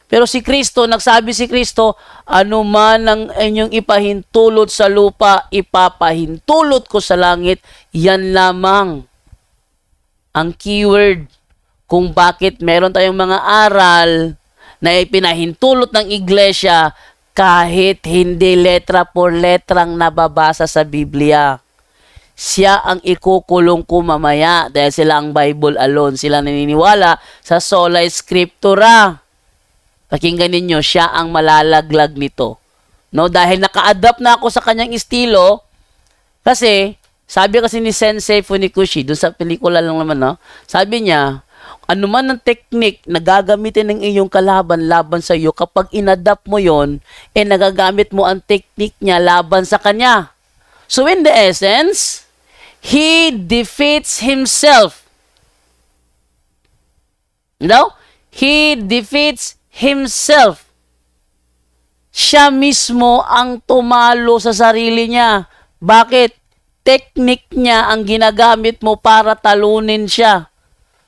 Pero nagsabi si Kristo, ano man ang inyong ipahintulot sa lupa, ipapahintulot ko sa langit. Yan lamang ang keyword kung bakit meron tayong mga aral na ipinahintulot ng iglesia kahit hindi letra por letrang nababasa sa Biblia. Siya ang ikukulong ko mamaya dahil sila ang Bible alone. Sila naniniwala sa sola scriptura. Pakinggan ninyo, siya ang malalaglag nito. No, dahil naka-adapt na ako sa kanyang estilo, kasi, sabi kasi ni Sensei Funikushi, doon sa pelikula lang naman, no? Sabi niya, ano man ang technique na gagamitin ng iyong kalaban laban sa iyo, kapag inadapt mo yon, nagagamit mo ang technique niya laban sa kanya. So in the essence, he defeats himself. No? He defeats himself. Siya mismo ang tumalo sa sarili niya. Bakit? Technique niya ang ginagamit mo para talunin siya.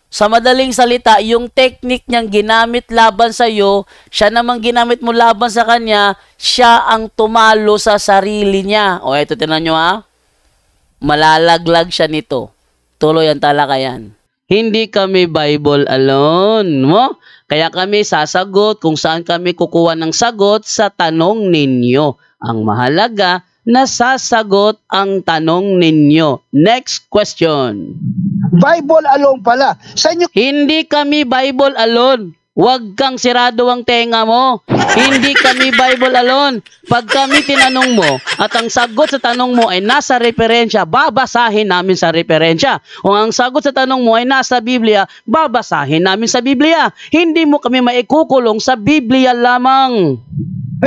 Sa madaling salita, yung technique niyang ginamit laban sa iyo, siya namang ginamit mo laban sa kanya, siya ang tumalo sa sarili niya. O eto, tinan nyo ha. Malalaglag siya nito. Tuloy ang talakayan. Hindi kami Bible alone, mo? Kaya kami sasagot kung saan kami kukuha ng sagot sa tanong ninyo. Ang mahalaga, nasasagot ang tanong ninyo. Next question. Bible alone pala. Sa inyo, Hindi kami Bible alone. Huwag kang sirado ang tenga mo. Hindi kami Bible alone. Pag kami tinanong mo at ang sagot sa tanong mo ay nasa referensya, babasahin namin sa referensya. Kung ang sagot sa tanong mo ay nasa Biblia, babasahin namin sa Biblia. Hindi mo kami maikukulong sa Biblia lamang.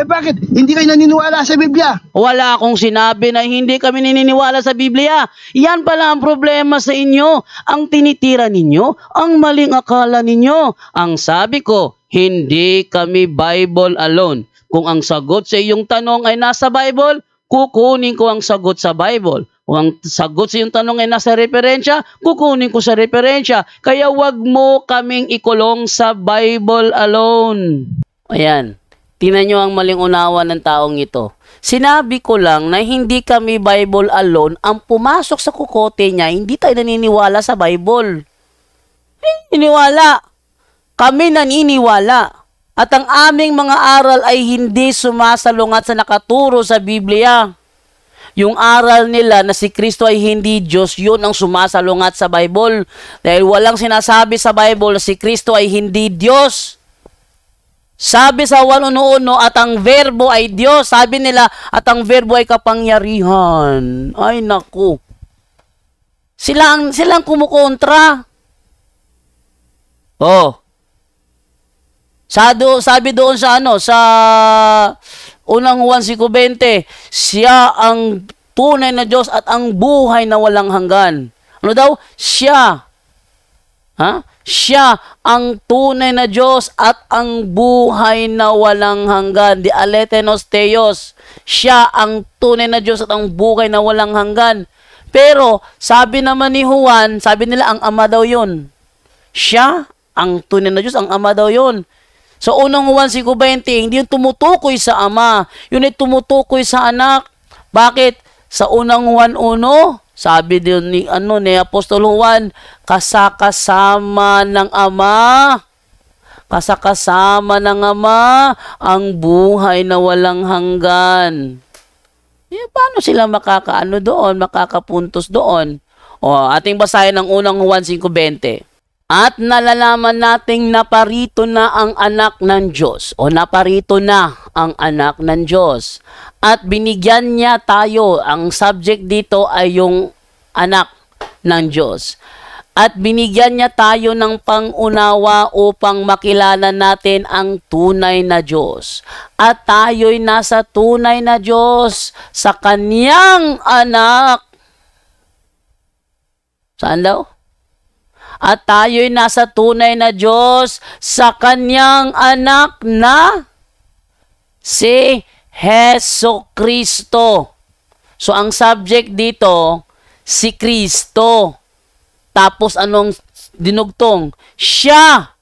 bakit? Hindi kayo naniniwala sa Biblia. Wala akong sinabi na hindi kami naniniwala sa Biblia. Yan pala ang problema sa inyo. Ang tinitira ninyo, ang maling akala ninyo. Ang sabi ko, hindi kami Bible alone. Kung ang sagot sa iyong tanong ay nasa Bible, kukunin ko ang sagot sa Bible. Kung ang sagot sa iyong tanong ay nasa referensya, kukunin ko sa referensya. Kaya wag mo kaming ikulong sa Bible alone. Ayan. Tingnan nyo ang maling unawa ng taong ito. Sinabi ko lang na hindi kami Bible alone. Ang pumasok sa kukote niya, hindi tayo naniniwala sa Bible. Naniniwala. Kami naniniwala. At ang aming mga aral ay hindi sumasalungat sa nakaturo sa Biblia. Yung aral nila na si Kristo ay hindi Diyos, yun ang sumasalungat sa Bible. Dahil walang sinasabi sa Bible na si Kristo ay hindi Diyos. Sabi sa 1:1 at ang verbo ay Diyos. Sabi nila at ang verbo ay kapangyarihan. Ay naku. Silang kumukontra. Oh. Sabi doon sa sa unang Juan 5:20, siya ang tunay na Diyos at ang buhay na walang hanggan. Ano daw? Siya. Siya ang tunay na Diyos at ang buhay na walang hanggan. Di alethenos theos. Siya ang tunay na Diyos at ang buhay na walang hanggan. Pero, sabi naman ni Juan, sabi nila ang Ama daw yun. Siya ang tunay na Diyos, ang Ama daw yun. So, unang Juan 5:20, hindi yung tumutukoy sa Ama. Yun ay tumutukoy sa Anak. Bakit? Sa unang Juan 1, sabi din ni Apostol Juan, kasakasama ng Ama. Kasakasama ng Ama ang buhay na walang hanggan. Paano sila makakapuntos doon? O, ating basahin ang unang Juan 5:20. At nalalaman nating naparito na ang anak ng Diyos o naparito na ang anak ng Diyos. At binigyan niya tayo, ang subject dito ay yung anak ng Diyos. At binigyan niya tayo ng pangunawa upang makilala natin ang tunay na Diyos. At tayo'y nasa tunay na Diyos sa Kaniyang anak. Saan daw? At tayo'y nasa tunay na Diyos sa Kaniyang anak na si Heso Kristo. So, ang subject dito, si Kristo. Tapos, anong dinugtong? Siya.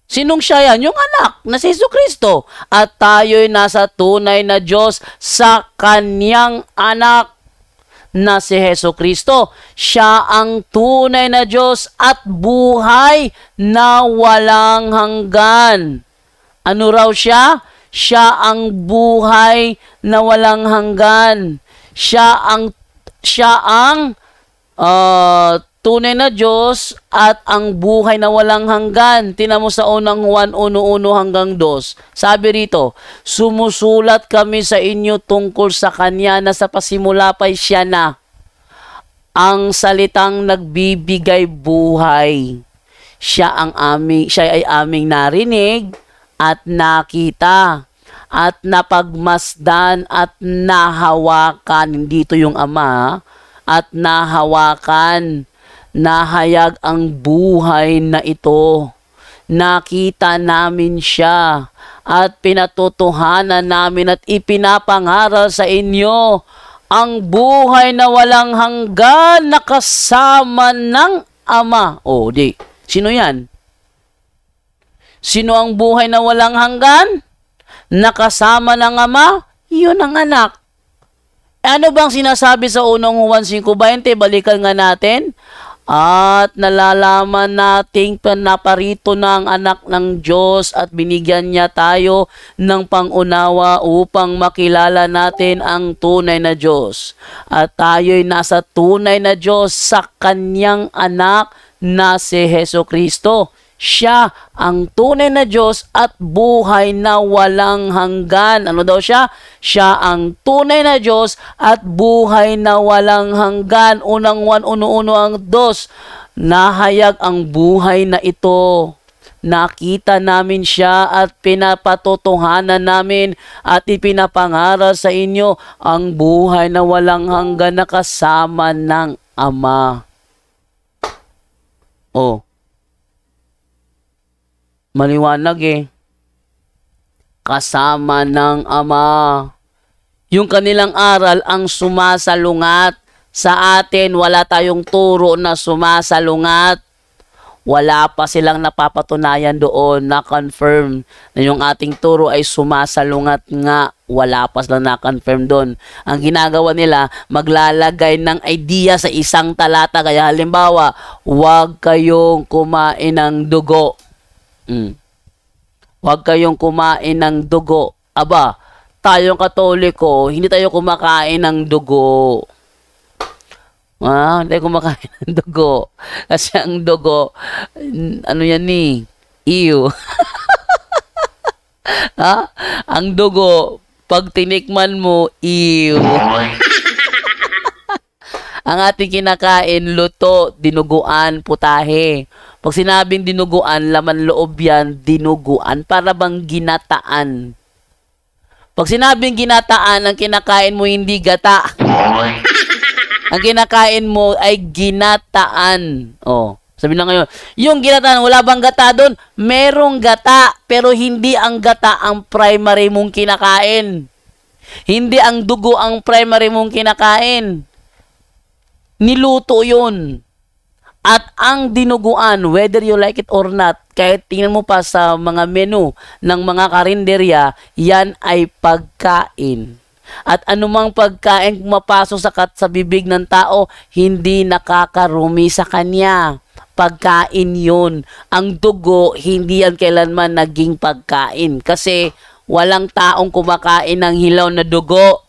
Sinong siya yan? Yung anak na si Heso Kristo. At tayo'y nasa tunay na Diyos sa Kaniyang anak na si Heso Kristo. Siya ang tunay na Diyos at buhay na walang hanggan. Ano raw siya? Siya ang buhay na walang hanggan. Siya ang tunay na Diyos at ang buhay na walang hanggan. Tingnan mo sa unang Juan 1:1 hanggang 2. Sabi rito, sumusulat kami sa inyo tungkol sa Kanya na sa pasimula pa'y siya na ang salitang nagbibigay buhay. Siya ay aming narinig at nakita at napagmasdan at nahawakan. Dito yung Ama, at nahawakan, nahayag ang buhay na ito. Nakita namin siya at pinatotohanan namin at ipinapangaral sa inyo ang buhay na walang hanggan na kasama ng Ama. O, di. Sino yan? Sino ang buhay na walang hanggan? Nakasama ng Ama? Yun ang anak. Ano bang sinasabi sa unang Juan 5:20? Balikan nga natin. At nalalaman nating naparito na ang anak ng Diyos at binigyan niya tayo ng pangunawa upang makilala natin ang tunay na Diyos. At tayo'y nasa tunay na Diyos sa Kaniyang anak na si Heso Kristo. Siya ang tunay na Diyos at buhay na walang hanggan. Ano daw siya? Siya ang tunay na Diyos at buhay na walang hanggan. Unang 1:1 ang 2. Nahayag ang buhay na ito. Nakita namin siya at pinapatotohanan namin at ipinapangaral sa inyo ang buhay na walang hanggan na kasama ng Ama. Oh. Maliwanag eh. Kasama ng Ama. Yung kanilang aral ang sumasalungat. Sa atin, wala tayong turo na sumasalungat. Wala pa silang napapatunayan doon na confirm na yung ating turo ay sumasalungat nga. Wala pa silang na-confirm doon. Ang ginagawa nila, maglalagay ng idea sa isang talata. Kaya halimbawa, huwag kayong kumain ng dugo. Huwag kayong kumain ng dugo. Aba, tayong Katoliko, hindi tayo kumakain ng dugo. Hindi tayo kumakain ng dugo. Kasi ang dugo, ano yan ni? Ew. Ang dugo, pag tinikman mo, ew. Ang ating kinakain, luto, dinuguan, putahe. Pag sinabing dinuguan, laman loob yan, dinuguan, para bang ginataan. Pag sinabing ginataan, ang kinakain mo hindi gata. Ang kinakain mo ay ginataan. Oh, sabi lang ngayon, yung ginataan, wala bang gata doon? Merong gata, pero hindi ang gata ang primary mong kinakain. Hindi ang dugo ang primary mong kinakain. Niluto yun. At ang dinuguan, whether you like it or not, kahit tingnan mo pa sa mga menu ng mga karinderya, yan ay pagkain. At anumang pagkain mapasok sa bibig ng tao, hindi nakakarumi sa kanya. Pagkain yun. Ang dugo, hindi yan kailanman naging pagkain. Kasi walang taong kumakain ng hilaw na dugo.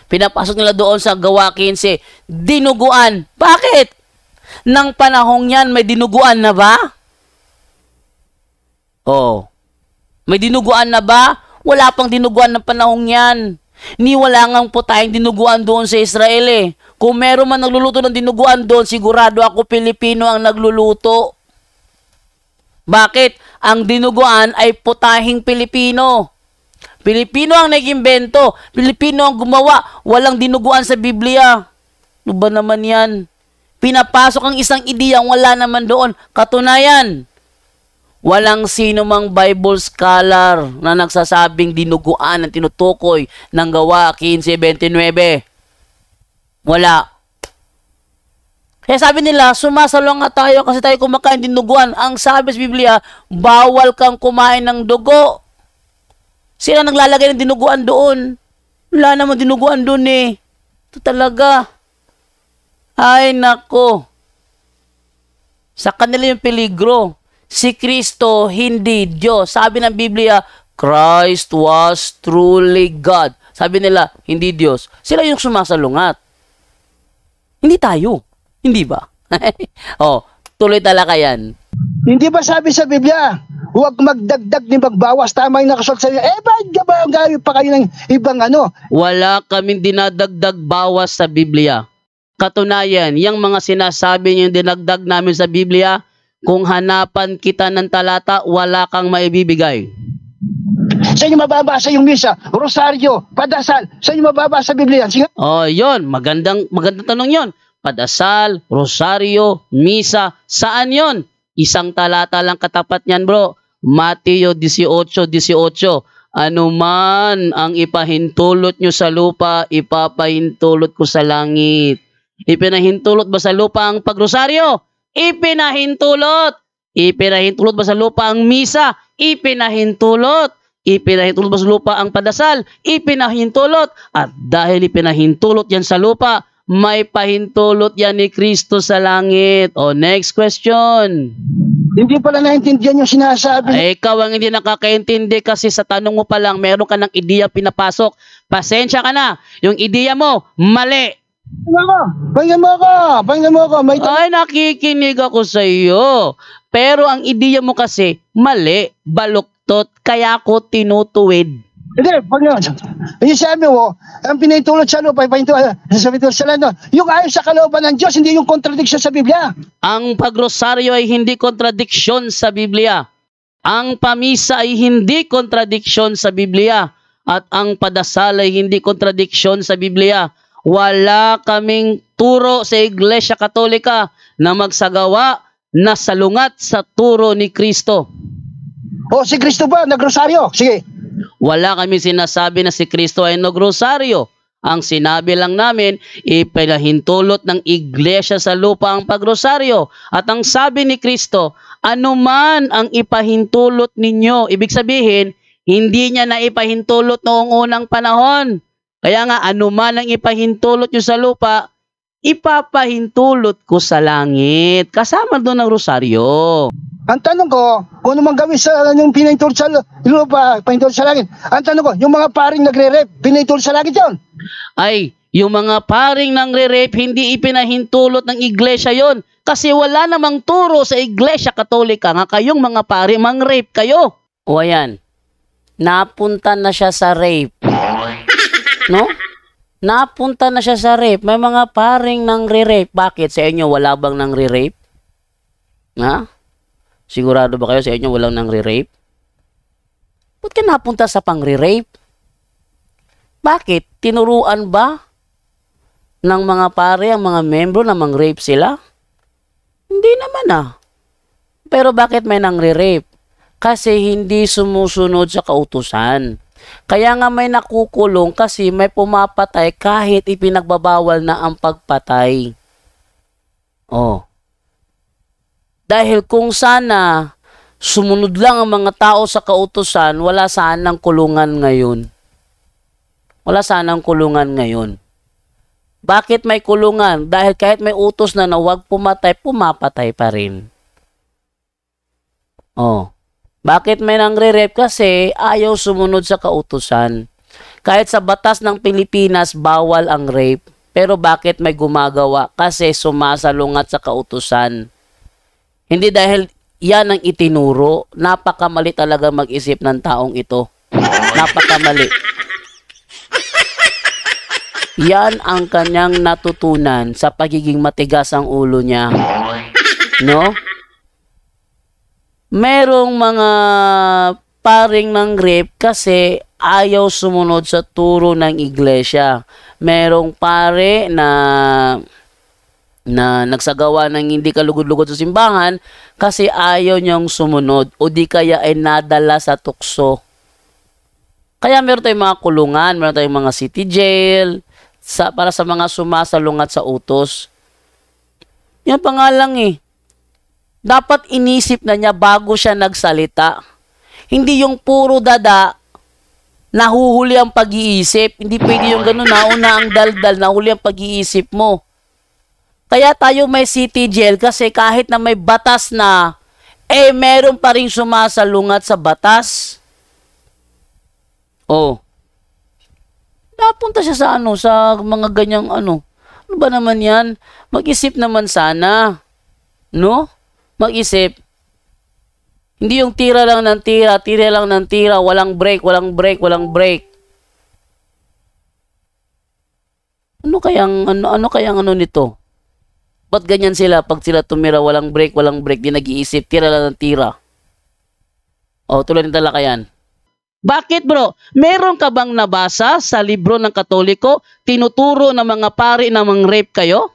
Pinapasok nila doon sa Gawa 15, dinuguan. Bakit? ng panahong yan, may dinuguan na ba? Oh. May dinuguan na ba? Wala pang dinuguan ng panahong yan. Ni wala ngang po tayong dinuguan doon sa Israel eh. Kung meron man nagluluto ng dinuguan doon, sigurado ako Pilipino ang nagluluto. Bakit? Ang dinuguan ay putahing Pilipino. Pilipino ang nag-imbento. Pilipino ang gumawa. Walang dinuguan sa Biblia. Ano ba naman yan? Pinapasok ang isang ideyang wala naman doon. Katunayan, walang sino mang Bible scholar na nagsasabing dinuguan ang tinutukoy ng Gawa 15:29. Wala. Kaya sabi nila, sumasalong nga tayo kasi tayo kumakain dinuguan. Ang sabi sa Biblia, bawal kang kumain ng dugo. Sila naglalagay ng dinuguan doon. Wala naman dinuguan doon eh. Ito talaga. Ay nako. Sa kanila yung peligro. Si Kristo hindi Diyos. Sabi ng Biblia, Christ was truly God. Sabi nila, hindi Diyos. Sila yung sumasalungat. Hindi tayo. Hindi ba? Oh, tuloy talaga yan. Hindi ba sabi sa Biblia, huwag magdagdag ni magbawas, tama yung nakasulat sa Biblia. Bakit ka ba gawin pa kayo ng ibang ano? Wala kaming dinadagdag bawas sa Biblia. Katunayan, yung mga sinasabi niyo dinagdag namin sa Biblia, kung hanapan kita ng talata, wala kang maibibigay. Sa inyo mababasa yung misa, rosaryo, padasal, sa inyo mababasa sa Biblia. Sige. Oh, yun. Magandang tanong yun. Padasal, rosaryo, misa, saan yon? Isang talata lang katapat niyan, bro. Mateo 18:18. Ano man ang ipahintulot nyo sa lupa, ipapahintulot ko sa langit. Ipinahintulot ba sa lupa ang pagrosaryo? Ipinahintulot. Ipinahintulot ba sa lupa ang misa? Ipinahintulot. Ipinahintulot ba sa lupa ang padasal? Ipinahintulot. At dahil ipinahintulot yan sa lupa, may pahintulot yan ni Kristo sa langit. O, next question. Hindi pala naintindihan yung sinasabi. Ay, ikaw ang hindi nakakaintindi kasi sa tanong mo pa lang, meron ka ng ideya pinapasok. Pasensya ka na. Yung ideya mo, mali. Pakinggan mo ako. Ay, nakikinig ako sa iyo. Pero ang ideya mo kasi, mali, baluktot, kaya ako tinutuwid. Hindi, yung sabi mo, ang pinahintulot sa lupa, ipahintulot sa langit. Yung ayon sa kalooban ng Diyos, hindi yung contradiction sa Biblia. Ang pagrosaryo ay hindi kontradiksyon sa Biblia. Ang pamisa ay hindi kontradiksyon sa Biblia. At ang padasal ay hindi kontradiksyon sa Biblia. Wala kaming turo sa Iglesia Katolika na magsagawa na salungat sa turo ni Kristo. O si Kristo ba, nagrosaryo? Sige. Wala kami sinasabi na si Kristo ay nagrosaryo. Ang sinabi lang namin, ipinahintulot ng iglesia sa lupa ang pagrosaryo. At ang sabi ni Kristo, anuman ang ipahintulot ninyo, ibig sabihin, hindi niya na ipahintulot noong unang panahon. Kaya nga, anuman ang ipahintulot nyo sa lupa, ipapahintulot ko sa langit. Kasama doon ang rosaryo. Ang tanong ko, kung ano mang gawin sa yung pinahintulot sa lupa, pahintulot sa langit. Ang tanong ko, yung mga paring nagre-rep, pinahintulot sa langit yun? Ay, yung mga paring nangre-rape, hindi ipinahintulot ng iglesia yon. Kasi wala namang turo sa Iglesia Katolika nga kayong mga pari mang-rape kayo. O ayan, napunta na siya sa rape. No? Napunta na siya sa rape. May mga paring nangre-rape. Bakit? Sa inyo wala bang nangre-rape? Ha? Sigurado ba kayo sa inyo walang nangre-rape? Ba't ka napunta sa pangre-rape? Bakit? Tinuruan ba ng mga pare ang mga membro na mang-rape sila? Hindi naman Pero bakit may nangre-rape? Kasi hindi sumusunod sa kautusan. Kaya nga may nakukulong kasi may pumapatay kahit ipinagbabawal na ang pagpatay. Oh. Dahil kung sana sumunod lang ang mga tao sa kautusan, wala sanang kulungan ngayon. Wala sanang kulungan ngayon. Bakit may kulungan? Dahil kahit may utos na huwag pumatay, pumapatay pa rin. Oh. Bakit may nangre-rape? Kasi ayaw sumunod sa kautusan. Kahit sa batas ng Pilipinas, bawal ang rape. Pero bakit may gumagawa? Kasi sumasalungat sa kautusan. Hindi dahil yan ang itinuro. Napakamali talaga mag-isip ng taong ito. Napakamali. Yan ang kanyang natutunan sa pagiging matigas ang ulo niya. No? Merong mga paring ng rape kasi ayaw sumunod sa turo ng iglesia. Merong pare na nagsagawa ng hindi kalugod-lugod sa simbahan kasi ayaw niyang sumunod o di kaya ay nadala sa tukso. Kaya meron tayong mga kulungan, meron tayong mga city jail, para sa mga sumasalungat sa utos. Yan pa nga lang eh. Dapat inisip na niya bago siya nagsalita. Hindi yung puro dada, nahuhuli ang pag-iisip. Hindi pwede yung gano'n, nauna ang daldal, nahuli ang pag-iisip mo. Kaya tayo may city jail kasi kahit na may batas na, meron pa rin sumasalungat sa batas. Oh. Napunta siya sa sa mga ganyang ano. Ano ba naman yan? Mag-isip naman sana. No? Mag-isip. Hindi yung tira lang ng tira, tira lang ng tira, walang break, walang break, walang break. Ano kayang ano nito? Ba't ganyan sila pag sila tumira, walang break, di nag-iisip, tira lang ng tira. O, tulad ng talakayan. Bakit bro? Meron ka bang nabasa sa libro ng Katoliko, tinuturo ng mga pari na mang-rape kayo?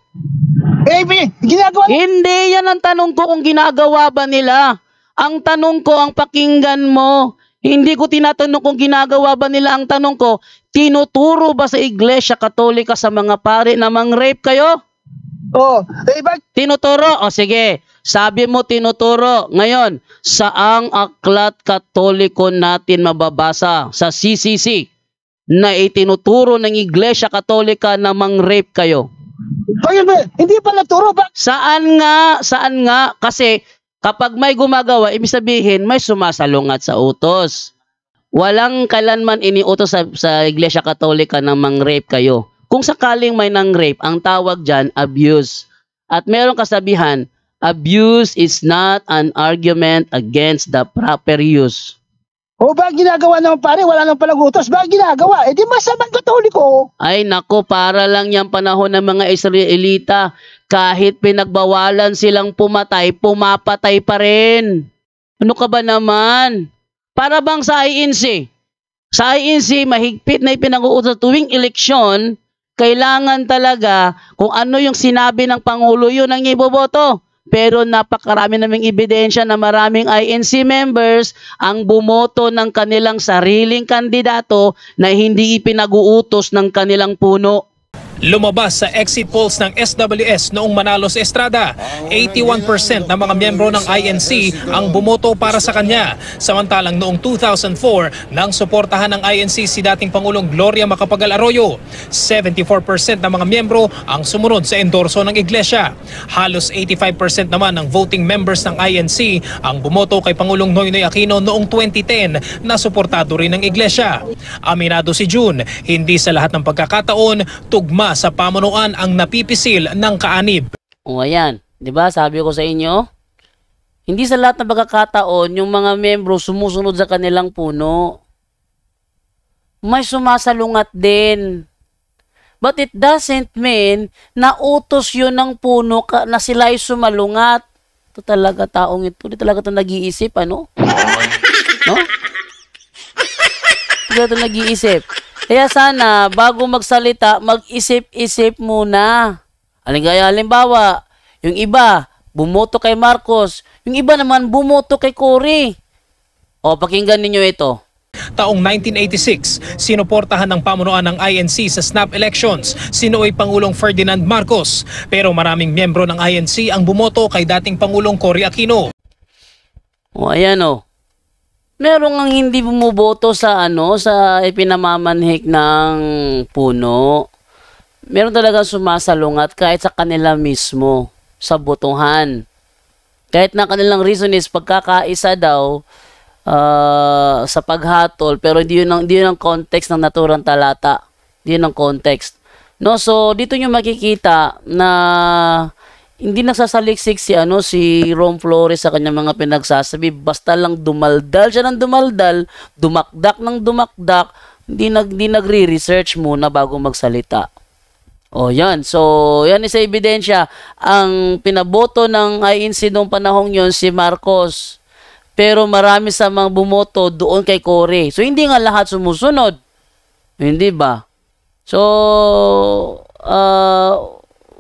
Ginagawa na. Hindi, yan ang tanong ko kung ginagawa ba nila. Ang tanong ko, ang pakinggan mo. Hindi ko tinatanong kung ginagawa ba nila. Ang tanong ko, tinuturo ba sa Iglesia Katolika sa mga pari na mang-rape kayo? Oh, Tinuturo? O sige, sabi mo tinuturo. Ngayon, saang aklat Katoliko natin mababasa sa CCC na itinuturo ng Iglesia Katolika na mang-rape kayo? Hindi pa naturo ba? Saan nga? Kasi kapag may gumagawa, ibig sabihin may sumasalungat sa utos. Walang kailanman iniutos sa Iglesia Katolika na mang-rape kayo. Kung sakaling may nang-rape, ang tawag dyan, abuse. At meron kasabihan, abuse is not an argument against the proper use. O ba ginagawa naman pare? Wala nang palang utos. Ba ginagawa? Di masamang Katoliko. Ay nako, para lang yung panahon ng mga Israelita. Kahit pinagbawalan silang pumatay, pumapatay pa rin. Ano ka ba naman? Para bang sa INC? Sa INC, mahigpit na ipinag-uutos tuwing eleksyon, kailangan talaga kung ano yung sinabi ng Pangulo, yun ang iboboto. Pero napakarami naming ebidensya na maraming INC members ang bumoto ng kanilang sariling kandidato na hindi ipinag-uutos ng kanilang puno. Lumabas sa exit polls ng SWS noong manalo sa Estrada, 81% ng mga miyembro ng INC ang bumoto para sa kanya. Samantalang noong 2004, nang suportahan ng INC si dating Pangulong Gloria Macapagal Arroyo, 74% ng mga miyembro ang sumunod sa endorso ng Iglesia. Halos 85% naman ng voting members ng INC ang bumoto kay Pangulong Noynoy Aquino noong 2010 na suportado rin ng Iglesia. Aminado si June, hindi sa lahat ng pagkakataon, tugma sa pamunuan ang napipisil ng kaanib. O ayan, 'di ba? Sabi ko sa inyo, hindi sa lahat ng pagkakataon yung mga miyembro sumusunod sa kanilang puno. May sumasalungat din. But it doesn't mean na utos yun ng puno na sila ay sumalungat. Ito talaga taong ito, hindi talaga ito nag-iisip, ano? No? Hindi ito nag-iisip. Kaya sana, bago magsalita, mag-isip-isip muna. Halimbawa, yung iba, bumoto kay Marcos. Yung iba naman, bumoto kay Cory. O, pakinggan ninyo ito. Taong 1986, sinuportahan ng pamunuan ng INC sa snap elections si Noy Pangulong Ferdinand Marcos. Pero maraming miyembro ng INC ang bumoto kay dating Pangulong Cory Aquino. O, ayan o. Merong ang hindi bumuboto sa sa ipinamamanhik ng puno. Meron talagang sumasalungat kahit sa kanila mismo, sa botohan. Kahit na kanilang reason is pagkakaisa daw sa paghatol, pero hindi yun ang context ng naturang talata. Hindi yun ang context. No, so dito nyo makikita na hindi nagsasaliksik si Rom Flores sa kanyang mga pinagsasabi, basta lang dumaldal siya ng dumaldal, dumakdak ng dumakdak, hindi nagre-research muna bago magsalita. O yan, so yan isa ebidensya. Ang pinaboto ng INC noong panahong yon si Marcos, pero marami sa mga bumoto doon kay Cory. So hindi nga lahat sumusunod, hindi ba? So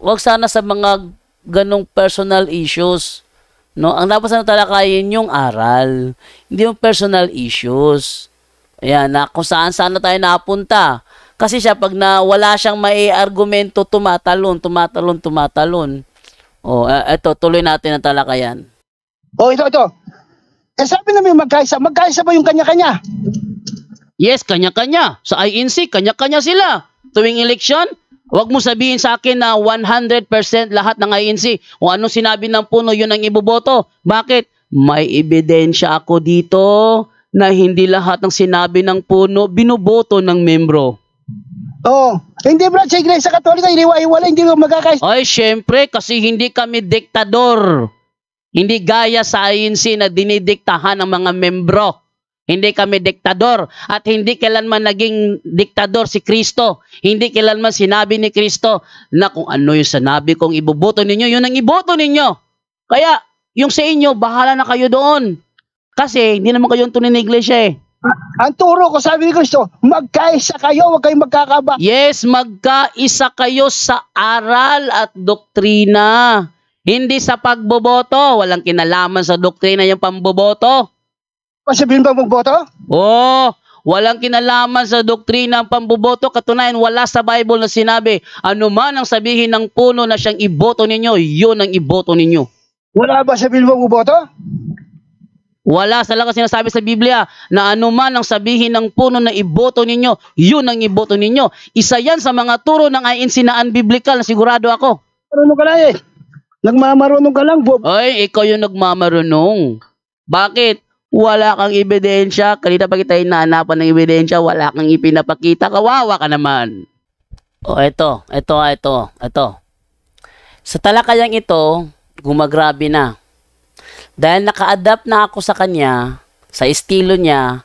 wag sana sa mga ganong personal issues, no? Ang dapat sana talakayin yung aral, hindi yung personal issues. Ayan, na kung saan sana tayo napunta. Kasi siya, pag wala siyang mai-argumento, tumatalon. O, eto, tuloy natin ang talakayan. O, ito. Sabi namin magkaisa ba yung kanya-kanya? Yes, kanya-kanya. Sa INC, kanya-kanya sila. Tuwing eleksyon, wag mo sabihin sa akin na 100% lahat ng INC. Kung anong sinabi ng puno, yun ang iboboto. Bakit? May ebidensya ako dito na hindi lahat ng sinabi ng puno binoboto ng membro. Oh, hindi bro, sa Iglesia Katolika, iniwa-iwala, hindi mo magkakaisa. Ay, syempre, kasi hindi kami diktador. Hindi gaya sa INC na dinidiktahan ng mga membro. Hindi kami diktador at hindi kailanman naging diktador si Kristo. Hindi kailanman sinabi ni Kristo na kung ano yung sinabi kong iboboto ninyo, yun ang iboto ninyo. Kaya yung sa inyo, bahala na kayo doon. Kasi hindi naman kayo tunay na iglesia eh. Ang turo ko, sabi ni Kristo, magkaisa kayo, huwag kayong magkakaba. Yes, magkaisa kayo sa aral at doktrina. Hindi sa pagboboto. Walang kinalaman sa doktrina yung pamboboto. Sabihin ba magboto? Oh, walang kinalaman sa doktrina ang pamboboto. Katunayan, wala sa Bible na sinabi, ano man ang sabihin ng puno na siyang iboto ninyo, yun ang iboto ninyo. Wala ba sabihin mo magboto? Wala sa lakas sinasabi sa Biblia na ano man ang sabihin ng puno na iboto ninyo, yun ang iboto ninyo. Isa yan sa mga turo ng INC na unbiblical na sigurado ako. Marunong ka lang eh. Nagmamarunong ka lang, Bob. Ay, ikaw yung nagmamarunong. Bakit? Wala kang ebidensya. Kanina pa kita hinahanapan ng ebidensya, wala kang ipinapakita. Kawawa ka naman. O, ito. Sa talakayang ito, gumagrabe na. Dahil naka-adapt na ako sa kanya, sa estilo niya,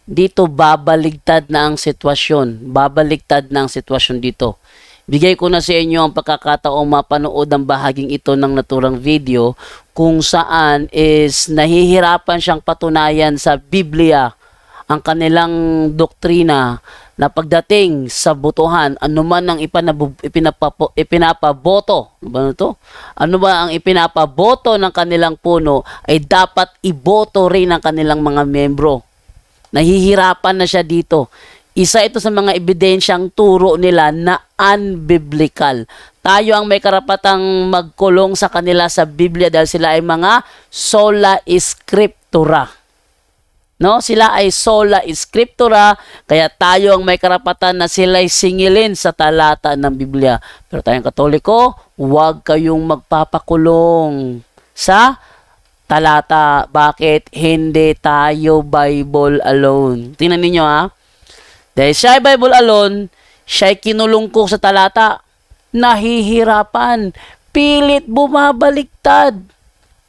dito babaligtad na ang sitwasyon. Babaligtad na ang sitwasyon dito. Bigay ko na sa inyo ang pagkakataong mapanood ang bahaging ito ng naturang video kung saan is nahihirapan siyang patunayan sa Biblia ang kanilang doktrina na pagdating sa botohan, ano man ang ipinapaboto, ano ba ang ipinapaboto ng kanilang puno ay dapat iboto rin ng kanilang mga membro. Nahihirapan na siya dito. Isa ito sa mga ebidensyang turo nila na unbiblical. Tayo ang may karapatang magkulong sa kanila sa Biblia dahil sila ay mga sola scriptura. No, sila ay sola scriptura, kaya tayo ang may karapatan na sila ay singilin sa talata ng Biblia. Pero tayong Katoliko, huwag kayong magpapakulong sa talata. Bakit? Hindi tayo Bible alone. Tingnan ninyo ha. Dahil siya ay Bible alone, siya ay kinulong ko sa talata. Nahihirapan. Pilit bumabaliktad.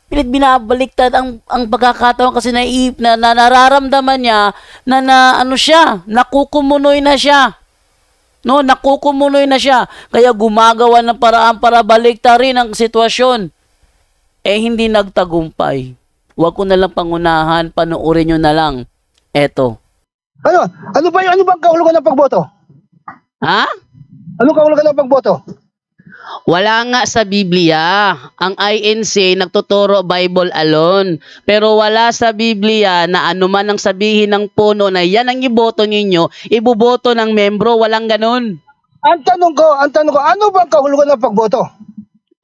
Pilit binabaliktad ang pagkakataon kasi na nararamdaman niya na ano siya, nakukumunoy na siya. No, nakukumunoy na siya. Kaya gumagawa ng paraan para baliktarin ang sitwasyon. Eh hindi nagtagumpay. Huwag ko na lang pangunahan, panoorin nyo na lang. Eto. Ano bang kahulugan ng pagboto? Ha? Ano kahulugan ng pagboto? Wala nga sa Biblia. Ang INC nagtuturo Bible alone. Pero wala sa Biblia na anuman ang sabihin ng puno na yan ang iboto ninyo, iboboto ng membro. Walang ganun. Ang tanong ko, ano bang kahulugan ng pagboto?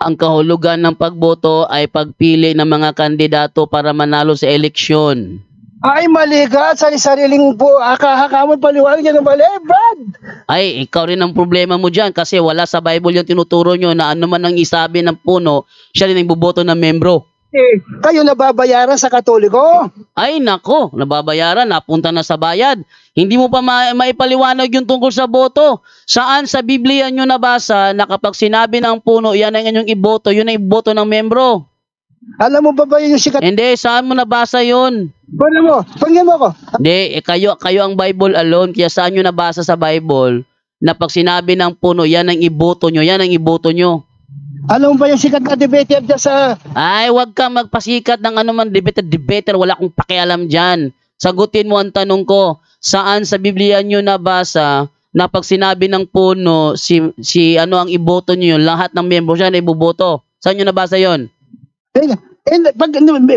Ang kahulugan ng pagboto ay pagpili ng mga kandidato para manalo sa eleksyon. Ay, mali ka. Sariling po, hakamon paliwanag yan ng mali, Brad. Ay, ikaw rin ang problema mo dyan kasi wala sa Bible yung tinuturo nyo na ano man ang isabi ng puno, siya rin ang buboto ng membro. kayo nababayaran sa Katoliko. Ay nako, nababayaran, napunta na sa bayad. Hindi mo pa maipaliwanag yung tungkol sa boto. Saan sa Biblia nyo nabasa na kapag sinabi ng puno, yan ang inyong iboto, yun ang iboto ng membro? Alam mo ba yung sikat? Hindi, saan mo nabasa yun? Pangyan mo ako. Hindi, kayo ang Bible alone, kaya saan nyo nabasa sa Bible na pag sinabi ng puno, yan ang iboto nyo, yan ang iboto nyo? Alam mo ba yung sikat na debater dyan sa... Ay, wag kang magpasikat ng anuman debater, wala akong pakialam dyan. Sagutin mo ang tanong ko, saan sa Biblia nyo nabasa na pag sinabi ng puno, ano ang iboto nyo, lahat ng membro siya na iboboto? Saan nyo nabasa yon?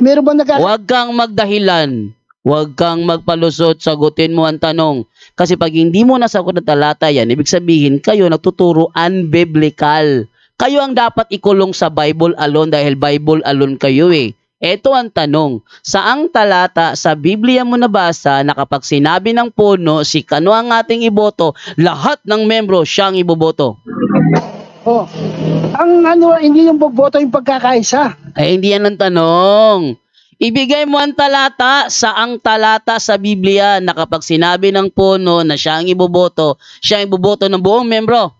Meron ba Wag kang magdahilan. Wag kang magpalusot, sagutin mo ang tanong. Kasi pag hindi mo nasagot na talata yan, ibig sabihin kayo nagtuturo unbiblical. Kayo ang dapat ikulong sa Bible alone dahil Bible alone kayo eh. Ito ang tanong, saang talata sa Biblia mo nabasa na kapag sinabi ng puno, si kano ang ating iboto, lahat ng membro siyang iboboto? Oh, hindi yung boboto yung pagkakaisa. Ay, hindi yan ang tanong. Ibigay mo ang talata, saang talata sa Biblia na kapag sinabi ng puno na siya ang iboboto ng buong membro?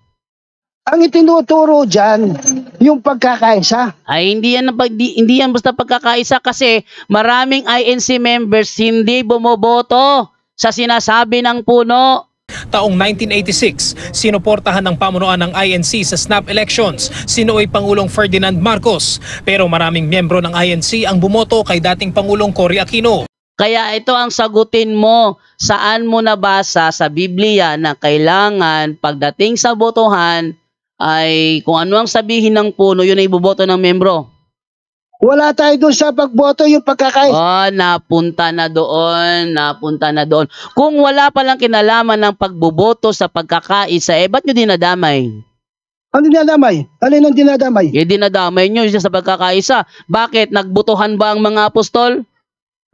Ang itinuturo dyan, yung pagkakaisa. Ay, hindi yan basta pagkakaisa kasi maraming INC members hindi bumoboto sa sinasabi ng puno. Taong 1986, sinuportahan ng pamunuan ng INC sa snap elections si Nooy Pangulong Ferdinand Marcos. Pero maraming miyembro ng INC ang bumoto kay dating Pangulong Cory Aquino. Kaya ito ang sagutin mo, saan mo nabasa sa Biblia na kailangan pagdating sa botohan ay kung ano ang sabihin ng puno, yun ay iboboto ng membro. Wala tayo doon sa pagboto yung pagkakaisa. Oh, napunta na doon. Kung wala palang kinalaman ng pagboboto sa pagkakaisa, ba't nyo dinadamay? Ano dinadamay? Alin ang dinadamay? Dinadamay nyo sa pagkakaisa. Bakit? Nagbotohan ba ang mga apostol?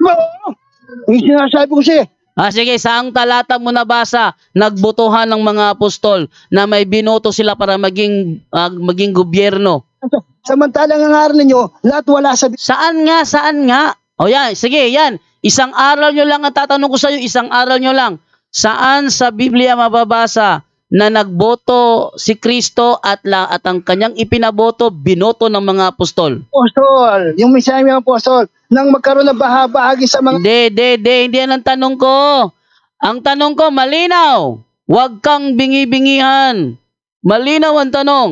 Oo. Yung sinasabi ko siya. Sige, saang talata mo nabasa, nagbotohan ng mga apostol na may binoto sila para maging gobyerno? Samantalang ang aral ninyo, lahat wala sa... Saan nga? O yan, sige, yan. Isang aral nyo lang ang tatanong ko sa iyo, isang aral nyo lang. Saan sa Biblia mababasa na nagboto si Kristo at ang kanyang ipinaboto, binoto ng mga apostol? Apostol, yung misayang mga apostol, nang magkaroon ng bahagi sa mga... Hindi yan ang tanong ko. Ang tanong ko, malinaw. Huwag kang bingi-bingihan. Malinaw ang tanong.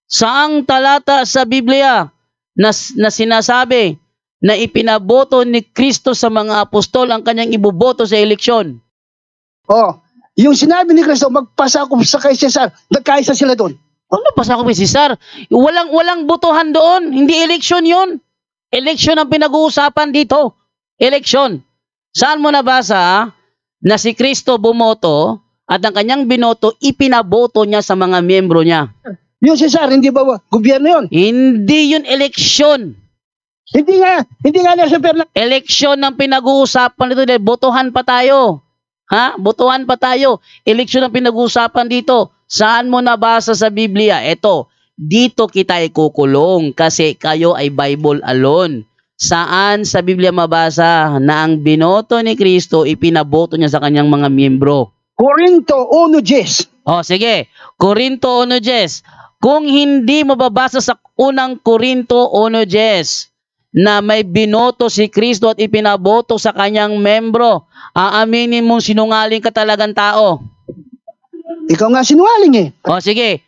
Saang talata sa Biblia na sinasabi na ipinaboto ni Kristo sa mga apostol ang kanyang iboboto sa eleksyon? Oh, yung sinabi ni Kristo, magpasakop sa kay Cesar, nagkaisa sila doon. Ano pasakop kay Cesar? Walang botohan doon. Hindi eleksyon yun. Eleksyon ang pinag-uusapan dito. Eleksyon. Saan mo nabasa na si Kristo bumoto at ang kanyang binoto, ipinaboto niya sa mga miyembro niya? Yung Cesar, hindi ba gobyerno yun? Hindi yun eleksyon. Hindi nga nasa perla. Eleksyon ang pinag-uusapan dito. Botohan pa tayo. Botohan pa tayo. Eleksyon ang pinag-uusapan dito. Saan mo nabasa sa Biblia? Eto. Dito kita ikukulong kasi kayo ay Bible alone. Saan sa Biblia mabasa na ang binoto ni Kristo ipinaboto niya sa kanyang mga miyembro? Corinto 1:10. O sige, Corinto 1:10. Kung hindi mababasa sa unang Corinto 1:10 na may binoto si Kristo at ipinaboto sa kanyang membro, aaminin mong sinungaling ka talagang tao. Ikaw nga sinungaling eh. O sige,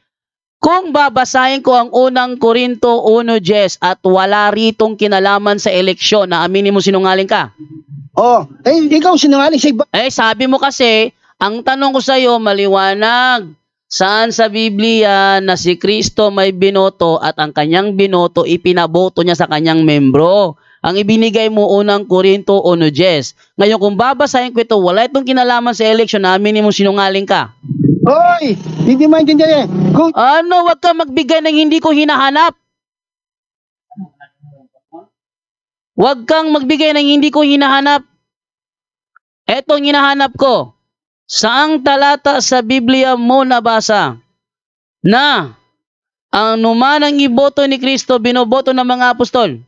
kung babasahin ko ang unang Corinto 1:10 at wala ritong kinalaman sa eleksyon, aaminin mo sinungaling ka? Oh, ikaw sinungaling sa iba. Sabi mo kasi, ang tanong ko sa iyo maliwanag. Saan sa Biblia na si Kristo may binoto at ang kanyang binoto ipinaboto niya sa kanyang membro? Ang ibinigay mo unang Corinto 1:10. Ngayon kung babasahin ko ito, wala itong kinalaman sa eleksyon, aaminin mo sinungaling ka? Hoy, hindi maintindihan eh. Ano, wag ka magbigay ng hindi ko hinahanap. Wag kang magbigay ng hindi ko hinahanap. Etong hinahanap ko. Saang talata sa Biblia mo nabasa na ang numanang iboto ni Kristo binoboto ng mga apostol?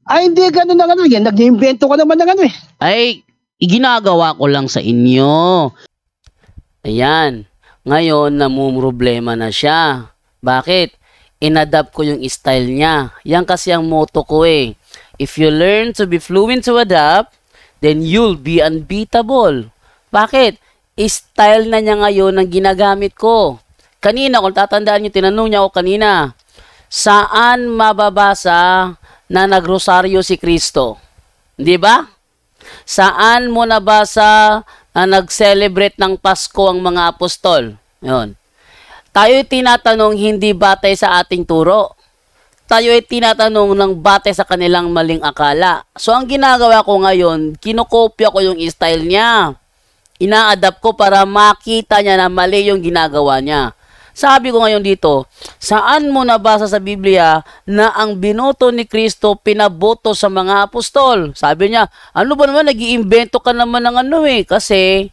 Ay, hindi ganun na ano. Yan, nag-iimbento ka naman ng ano eh. Ay, ginagawa ko lang sa inyo. Ayan. Ngayon, namumroblema na siya. Bakit? Inadapt ko yung style niya. Yan kasi ang motto ko eh. If you learn to be fluent to adapt, then you'll be unbeatable. Bakit? Style na niya ngayon ang ginagamit ko. Kanina, kung tatandaan niyo, tinanong niya ako kanina, saan mababasa na nagrosaryo si Kristo? Di ba? Saan mo nabasa na nag-celebrate ng Pasko ang mga apostol? Yun. Tayo'y tinatanong hindi batay sa ating turo. Tayo'y tinatanong ng batay sa kanilang maling akala. So, ang ginagawa ko ngayon, kinokopya ko yung style niya. Ina-adapt ko para makita niya na mali yung ginagawa niya. Sabi ko ngayon dito, saan mo nabasa sa Biblia na ang binoto ni Kristo pinaboto sa mga apostol? Sabi niya, ano ba naman, nag-iimbento ka naman ng ano eh. Kasi,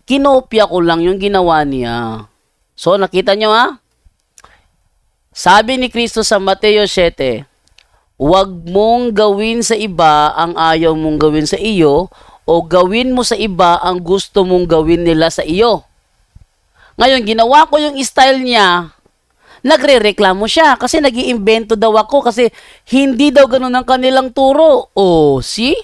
kinopya ko lang yung ginawa niya. So, nakita nyo ha? Sabi ni Kristo sa Mateo 7, huwag mong gawin sa iba ang ayaw mong gawin sa iyo, o gawin mo sa iba ang gusto mong gawin nila sa iyo. Ngayon, ginawa ko yung style niya, nagre-reklamo siya kasi nag-iimbento daw ako kasi hindi daw ganun ang kanilang turo. O, see?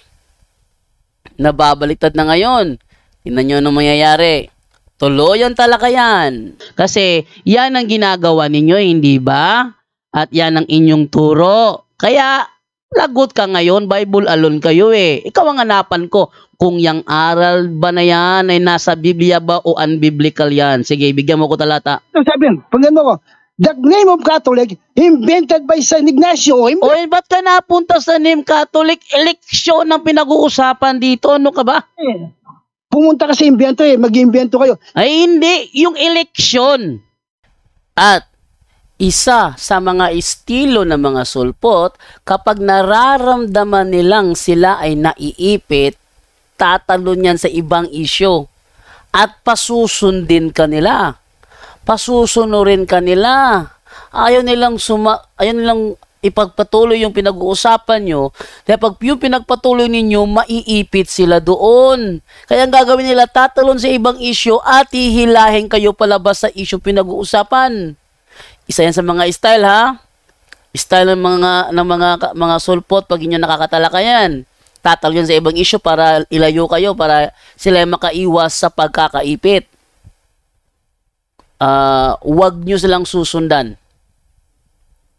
Nababaliktad na ngayon. Tingnan nyo anong mangyayari. Tuluyan talaga yan. Kasi yan ang ginagawa ninyo, hindi ba? At yan ang inyong turo. Kaya, lagot ka ngayon, Bible alone kayo eh. Ikaw ang hanapan ko kung yung aral ba na yan ay nasa Biblia ba o unbiblical yan. Sige, bigyan mo ko talata. Sabi yan, pagyan mo ko, the name of Catholic invented by San Ignacio. Oy, ba't ka napunta sa name Catholic? Eleksyon ang pinag-uusapan dito. Ano ka ba? Pumunta ka sa invento eh, mag-invento kayo. Ay hindi, yung eleksyon. At isa sa mga estilo ng mga sulpot, kapag nararamdaman nilang sila ay naiipit, tatalon yan sa ibang isyo. At pasusundin kanila. Pasusunurin kanila. Ayaw nilang ipagpatuloy yung pinag-uusapan nyo, dahil pag yung pinagpatuloy ninyo, maiipit sila doon. Kaya ang gagawin nila, tatalon sa ibang isyo at hihilahin kayo palabas sa isyo pinag-uusapan. Isa yan sa mga style ha. Style ng mga sulpot pag inyo nakakatalaka yan. Tatalon sa ibang isyo para ilayo kayo, para sila makaiwas sa pagkakaipit. Huwag nyo silang susundan.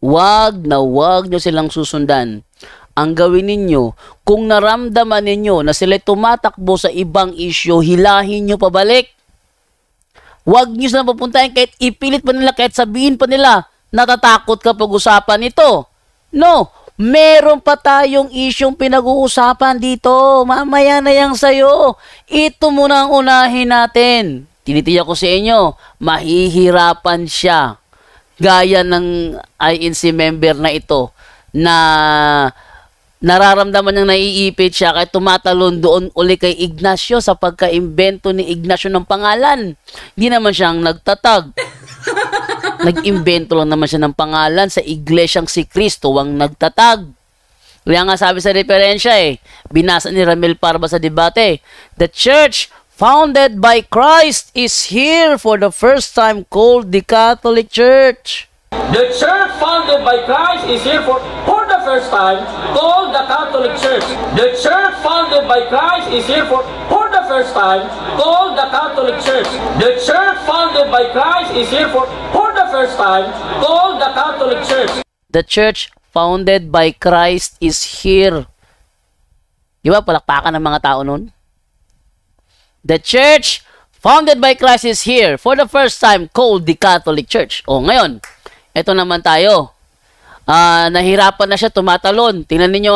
Wag nyo silang susundan. Ang gawin ninyo, kung naramdaman ninyo na sila tumatakbo sa ibang isyo, hilahin nyo pabalik. Wag nyo silang papuntahin kahit ipilit pa nila, kahit sabihin pa nila, natatakot ka pag-usapan ito. No, meron pa tayong isyong pinag-uusapan dito. Mamaya na yang sayo. Ito muna ang unahin natin. Tinitiyak ko sa inyo, mahihirapan siya. Gaya ng INC member na ito na nararamdaman niyang naiipit siya kahit tumatalon doon uli kay Ignacio sa pagka-imbento ni Ignacio ng pangalan. Hindi naman siyang nagtatag. Nag-imbento lang naman siya ng pangalan sa iglesyang si Kristo ang nagtatag. Kaya nga sabi sa referensya binasa ni Ramil Parba sa debate, the church founded by Christ is here for the first time called the Catholic Church. The church founded by Christ is here for the first time called the Catholic Church. The church founded by Christ is here for the first time called the Catholic Church. The church founded by Christ is here for the first time called the Catholic Church. The church founded by Christ is here. Di ba palakpakan ng mga tao nun? The church founded by Christ is here for the first time called the Catholic Church. O ngayon, eto naman tayo. Nahirapan na siya tumatalon. Tingnan ninyo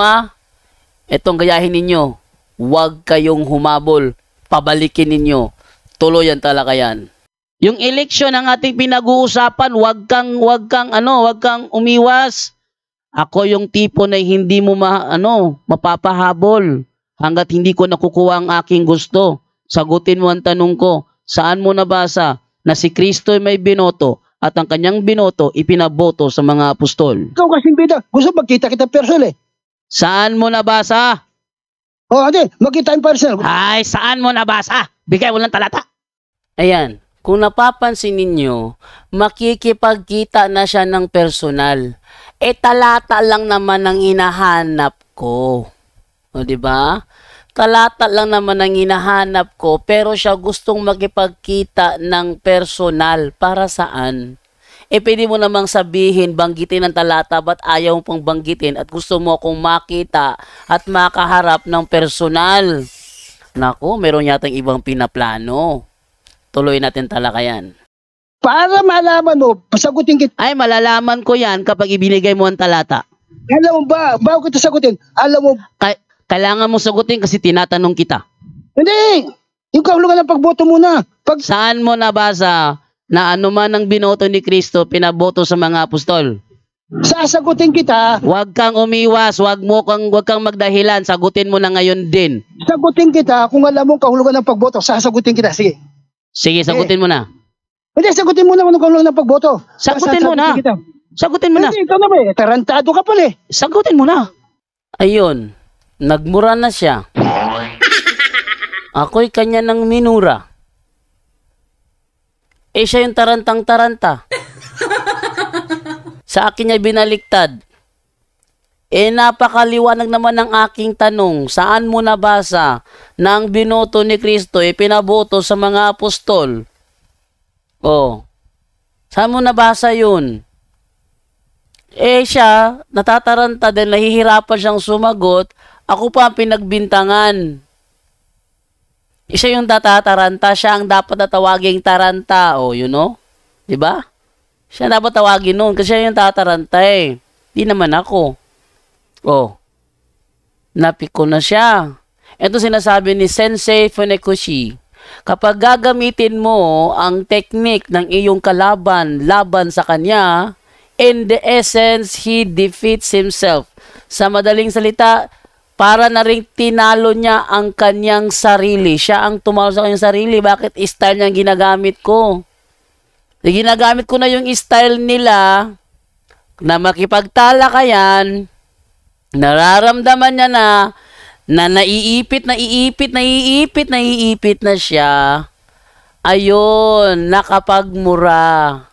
Etong gayahin ninyo. Huwag kayong humabol. Pabalikin ninyo. Tuloyan talaga yan. Yung eleksyon ang ating pinag-uusapan, huwag kang umiwas. Ako yung tipo na hindi mo mapapahabol hanggat hindi ko nakukuha ang aking gusto. Sagutin mo ang tanong ko, saan mo nabasa na si Kristo ay may binoto at ang kanyang binoto ipinaboto sa mga apostol? Ikaw kasi bida, gusto magkita kita personal Saan mo nabasa? O, ate, makita yung personal. Ay, saan mo nabasa? Bigay mo ng talata. Ayan. Kung napapansin ninyo, makikipagkita na siya ng personal. Talata lang naman ang hinahanap ko. O, di ba? Talata lang naman ang hinahanap ko, pero siya gustong makipagkita ng personal. Para saan? Pwede mo namang sabihin, banggitin ng talata, ba't ayaw mo pang banggitin at gusto mo akong makita at makaharap ng personal? Naku, meron yatang ibang pinaplano. Tuloy natin talakayan. Para malaman mo, pasagutin kita. Ay, malalaman ko yan kapag ibinigay mo ang talata. Alam mo ba, bago kita sagutin, alam mo, Kailangan mo sagutin kasi tinatanong kita. hindi, yung kahulugan ng pagboto muna. Saan mo nabasa na anuman ang binoto ni Kristo, pinaboto sa mga apostol? Sasagutin kita, Huwag kang umiwas, huwag kang magdahilan, sagutin mo na ngayon din. sagutin kita kung alam mo ang kahulugan ng pagboto. Sasagutin kita, sige. Sige, sagutin mo na. Hindi, sagutin mo na kung ano kahulugan ng pagboto. Sagutin mo na. Kita. Sagutin mo na. Hindi, ikaw na ba eh, tarantado ka pala eh. Sagutin mo na. Ayun, nagmura na siya. Ako'y kanya ng minura. Siya yung tarantang-taranta. Sa akin niya binaliktad. Napakaliwanag naman ng aking tanong. Saan mo nabasa na ang binoto ni Kristo pinaboto sa mga apostol? Oh. Saan mo nabasa yun? Siya, natataranta din, nahihirapan siyang sumagot. Ako pa ang pinagbintangan. Siya yung tatataranta, siya ang dapat natawaging taranta. Oh, you know? Diba? Siya dapat tawagin nun kasi siya yung tataranta eh. Di naman ako. Oh. Napiko na siya. Ito sinasabi ni Sensei Funakoshi. Kapag gagamitin mo ang technique ng iyong kalaban laban sa kanya, in the essence, he defeats himself. Sa madaling salita, para na rin tinalo niya ang kanyang sarili. Siya ang tumalo sa kanyang sarili. Bakit style niya ang ginagamit ko? Ginagamit ko na yung style nila na makipagtalakayan. Nararamdaman niya na naiipit na siya. Ayun, nakapagmura.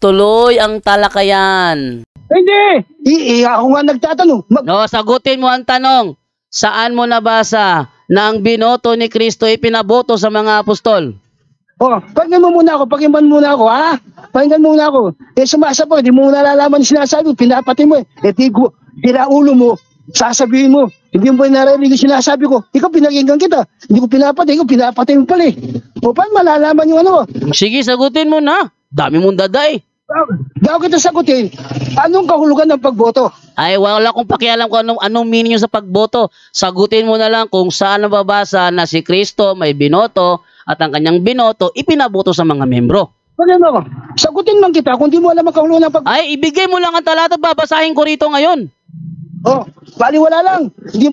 Tuloy ang talakayan. Hindi, ako nga nagtatanong. No, sagutin mo ang tanong. Saan mo nabasa na ang binoto ni Kristo pinaboto sa mga apostol? Pakinggan mo muna ako, ha? Pakinggan mo muna ako. Sumasapaw, hindi mo nalalaman yung sinasabi, pinapatay mo tira ulo mo, sasabihin mo, hindi mo narinig yung sinasabi ko, ikaw pinakinggan kita, hindi ko pinapatay, ikaw pinapatay mo pala eh. Paano malalaman yung ano? Sige, sagutin mo na. Dami mong daday. Bago kita sagutin, anong kahulugan ng pagboto? Ay, wala akong pakialam kung anong meaning sa pagboto. Sagutin mo na lang kung saan nababasa na si Kristo may binoto at ang kanyang binoto ipinaboto sa mga membro. Ano? Sagutin man kita kung di mo alam ang kahulugan ng pagboto. Ay, ibigay mo lang ang talata, babasahin ko rito ngayon. Baliwala lang.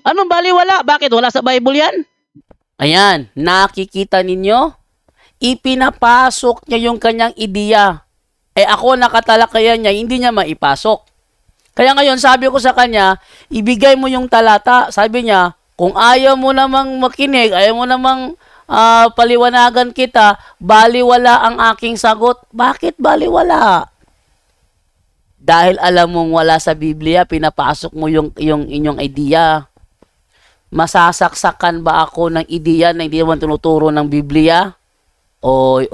Anong baliwala? Bakit? Wala sa Bible yan? Ayan, nakikita ninyo? Ipinapasok niya yung kanyang ideya. Ako nakatalakayan niya, hindi niya maipasok. Kaya ngayon, sabi ko sa kanya, ibigay mo yung talata. Sabi niya, kung ayaw mo namang makinig, ayaw mo namang paliwanagan kita, baliwala ang aking sagot. Bakit baliwala? Dahil alam mong wala sa Biblia, pinapasok mo yung inyong idea. Masasaksakan ba ako ng ideya na hindi naman tinuturo ng Biblia? Oy.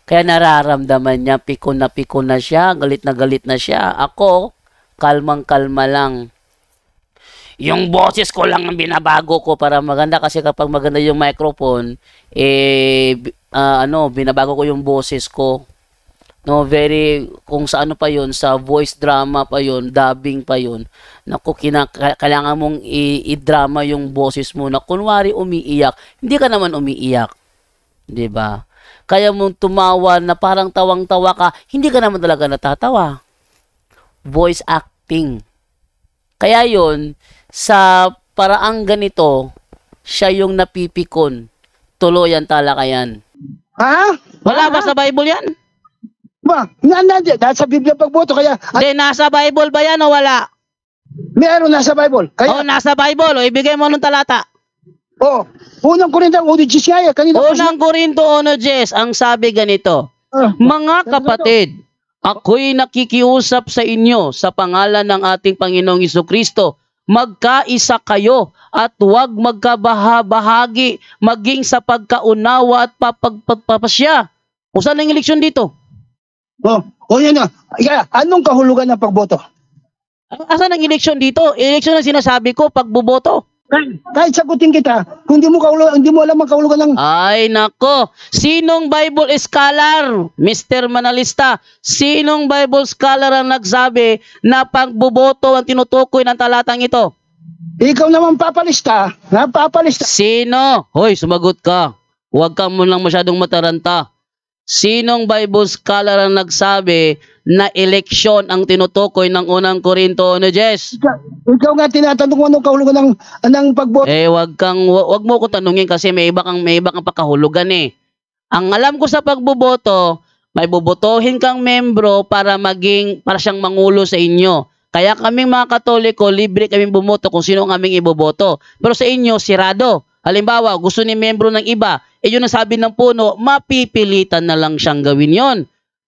Kaya nararamdaman niya, pikon na siya, galit na siya. Ako, kalmang-kalma lang. Yung boses ko lang ang binabago ko para maganda kasi kapag maganda yung microphone, binabago ko yung boses ko. No, kung sa ano pa yun, sa voice drama pa yun, dubbing pa yun. Naku, kailangan mong i-drama yung boses mo na kunwari umiiyak. Hindi ka naman umiiyak. 'Di ba? Kaya mong tumawa na parang tawang-tawa ka, hindi ka naman talaga natatawa. Voice acting. Kaya yun, sa paraang ganito, siya yung napipikon. Tuloy ang talakayan. Ha? Wala ba sa Bible yan? Dahil sa Biblia pagboto, kaya... Hindi, nasa Bible ba yan o wala? Meron nasa Bible. Oh, Kaya, nasa Bible. O, ibigay mo nung talata. unang Korintong 1:10 nga, kanina pa Unang Korinto 1:10, ang sabi ganito, Ah, mga kapatid, ako'y nakikiusap sa inyo sa pangalan ng ating Panginoong Jesucristo, magkaisa kayo at huwag magkabahabahagi, maging sa pagkaunawa at papagpapasya. O saan ang eleksyon dito? yan na. Yeah, anong kahulugan ng pagboto? Asan ang eleksyon dito? Eleksyon ang sinasabi ko, pagboboto. Kahit sagutin kita, kung hindi mo alam ang kahulugan ng... Ay nako, sinong Bible scholar, Mr. Manalista, sinong Bible scholar ang nagsabi na pagboboto ang tinutukoy ng talatang ito? Ikaw naman papalista. Sino? Hoy, sumagot ka. Huwag ka mo lang masyadong mataranta. Sinong Bible scholar ang nagsabi na eleksyon ang tinutukoy ng unang Korinto 1:10? Ikaw nga tinatanong mo anong kahulugan ng pagboto. Wag mo ko tanungin kasi may iba kang pakahulugan eh. Ang alam ko sa pagboboto, may bobotohin kang membro para siyang mangulo sa inyo. Kaya kaming mga Katoliko, libre kaming bumoto kung sino ang aming iboboto. Pero sa inyo, sirado. Halimbawa, gusto ni membro ng iba, yun ang sabi ng puno, mapipilitan na lang siyang gawin yon.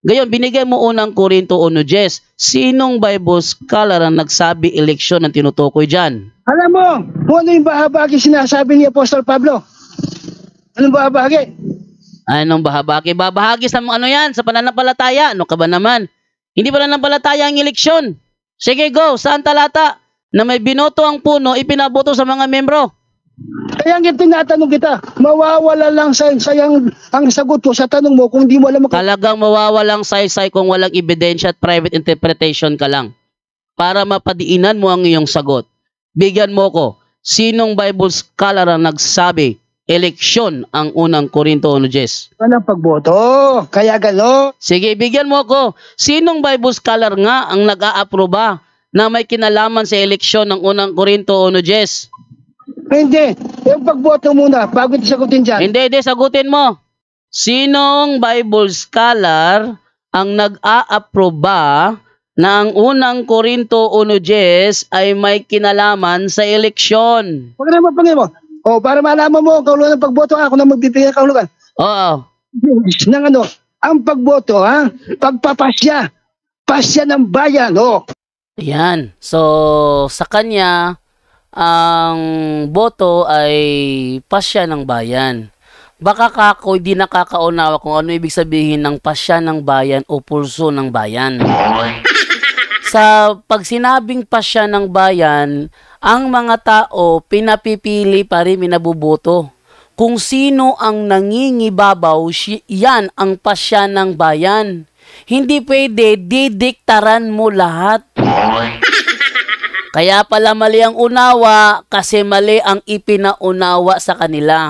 Gayon, binigay mo unang Korinto 1:10. Sinong Bible scholar ang nagsabi eleksyon ang tinutukoy dyan? Alam mo, kung ano yung bahabagi sinasabi ni Apostol Pablo? Anong bahabagi? Anong bahabagi? Babahagi sa ano yan? Sa pananampalataya? Ano ka ba naman? Hindi pananampalataya ang eleksyon. Sige, go. Saan talata? Na may binoto ang puno, ipinaboto sa mga membro. Kaya nga tinatanong kita, mawawala lang sayang ang sagot mo sa tanong mo kung di mo alam. Talagang mawawalang saysay kung walang ebidensya at private interpretation ka lang. Para mapadiinan mo ang iyong sagot. Bigyan mo ko, sinong Bible scholar ang nagsabi, eleksyon ang unang Korinto 1:10? Walang pagboto, kaya gano'n. Sige, bigyan mo ko, sinong Bible scholar nga ang nag-aaproba na may kinalaman sa eleksyon ng unang Korinto 1:10? Hindi, yung pagboto muna, bago ito sagutin dyan. Hindi, sagutin mo. Sinong Bible scholar ang nag-aaproba na ang unang Korinto 1:10 ay may kinalaman sa eleksyon? Huwag na mapangin mo. Para malaman mo ang kahulugan ng pagboto, ako na magbibigay ng kahulugan. Oo. Ng ano, ang pagboto, pagpapasya, pasya ng bayan, Yan. So, sa kanya, ang boto ay pasya ng bayan. Baka kako di nakakaunawa kung ano ibig sabihin ng pasya ng bayan o pulso ng bayan. Sa pag sinabing pasya ng bayan, ang mga tao pinapipili pa rin minabuboto. Kung sino ang nangingibabaw, yan ang pasya ng bayan. Hindi pwede didiktaran mo lahat. Kaya pala mali ang unawa kasi mali ang ipinaunawa sa kanila.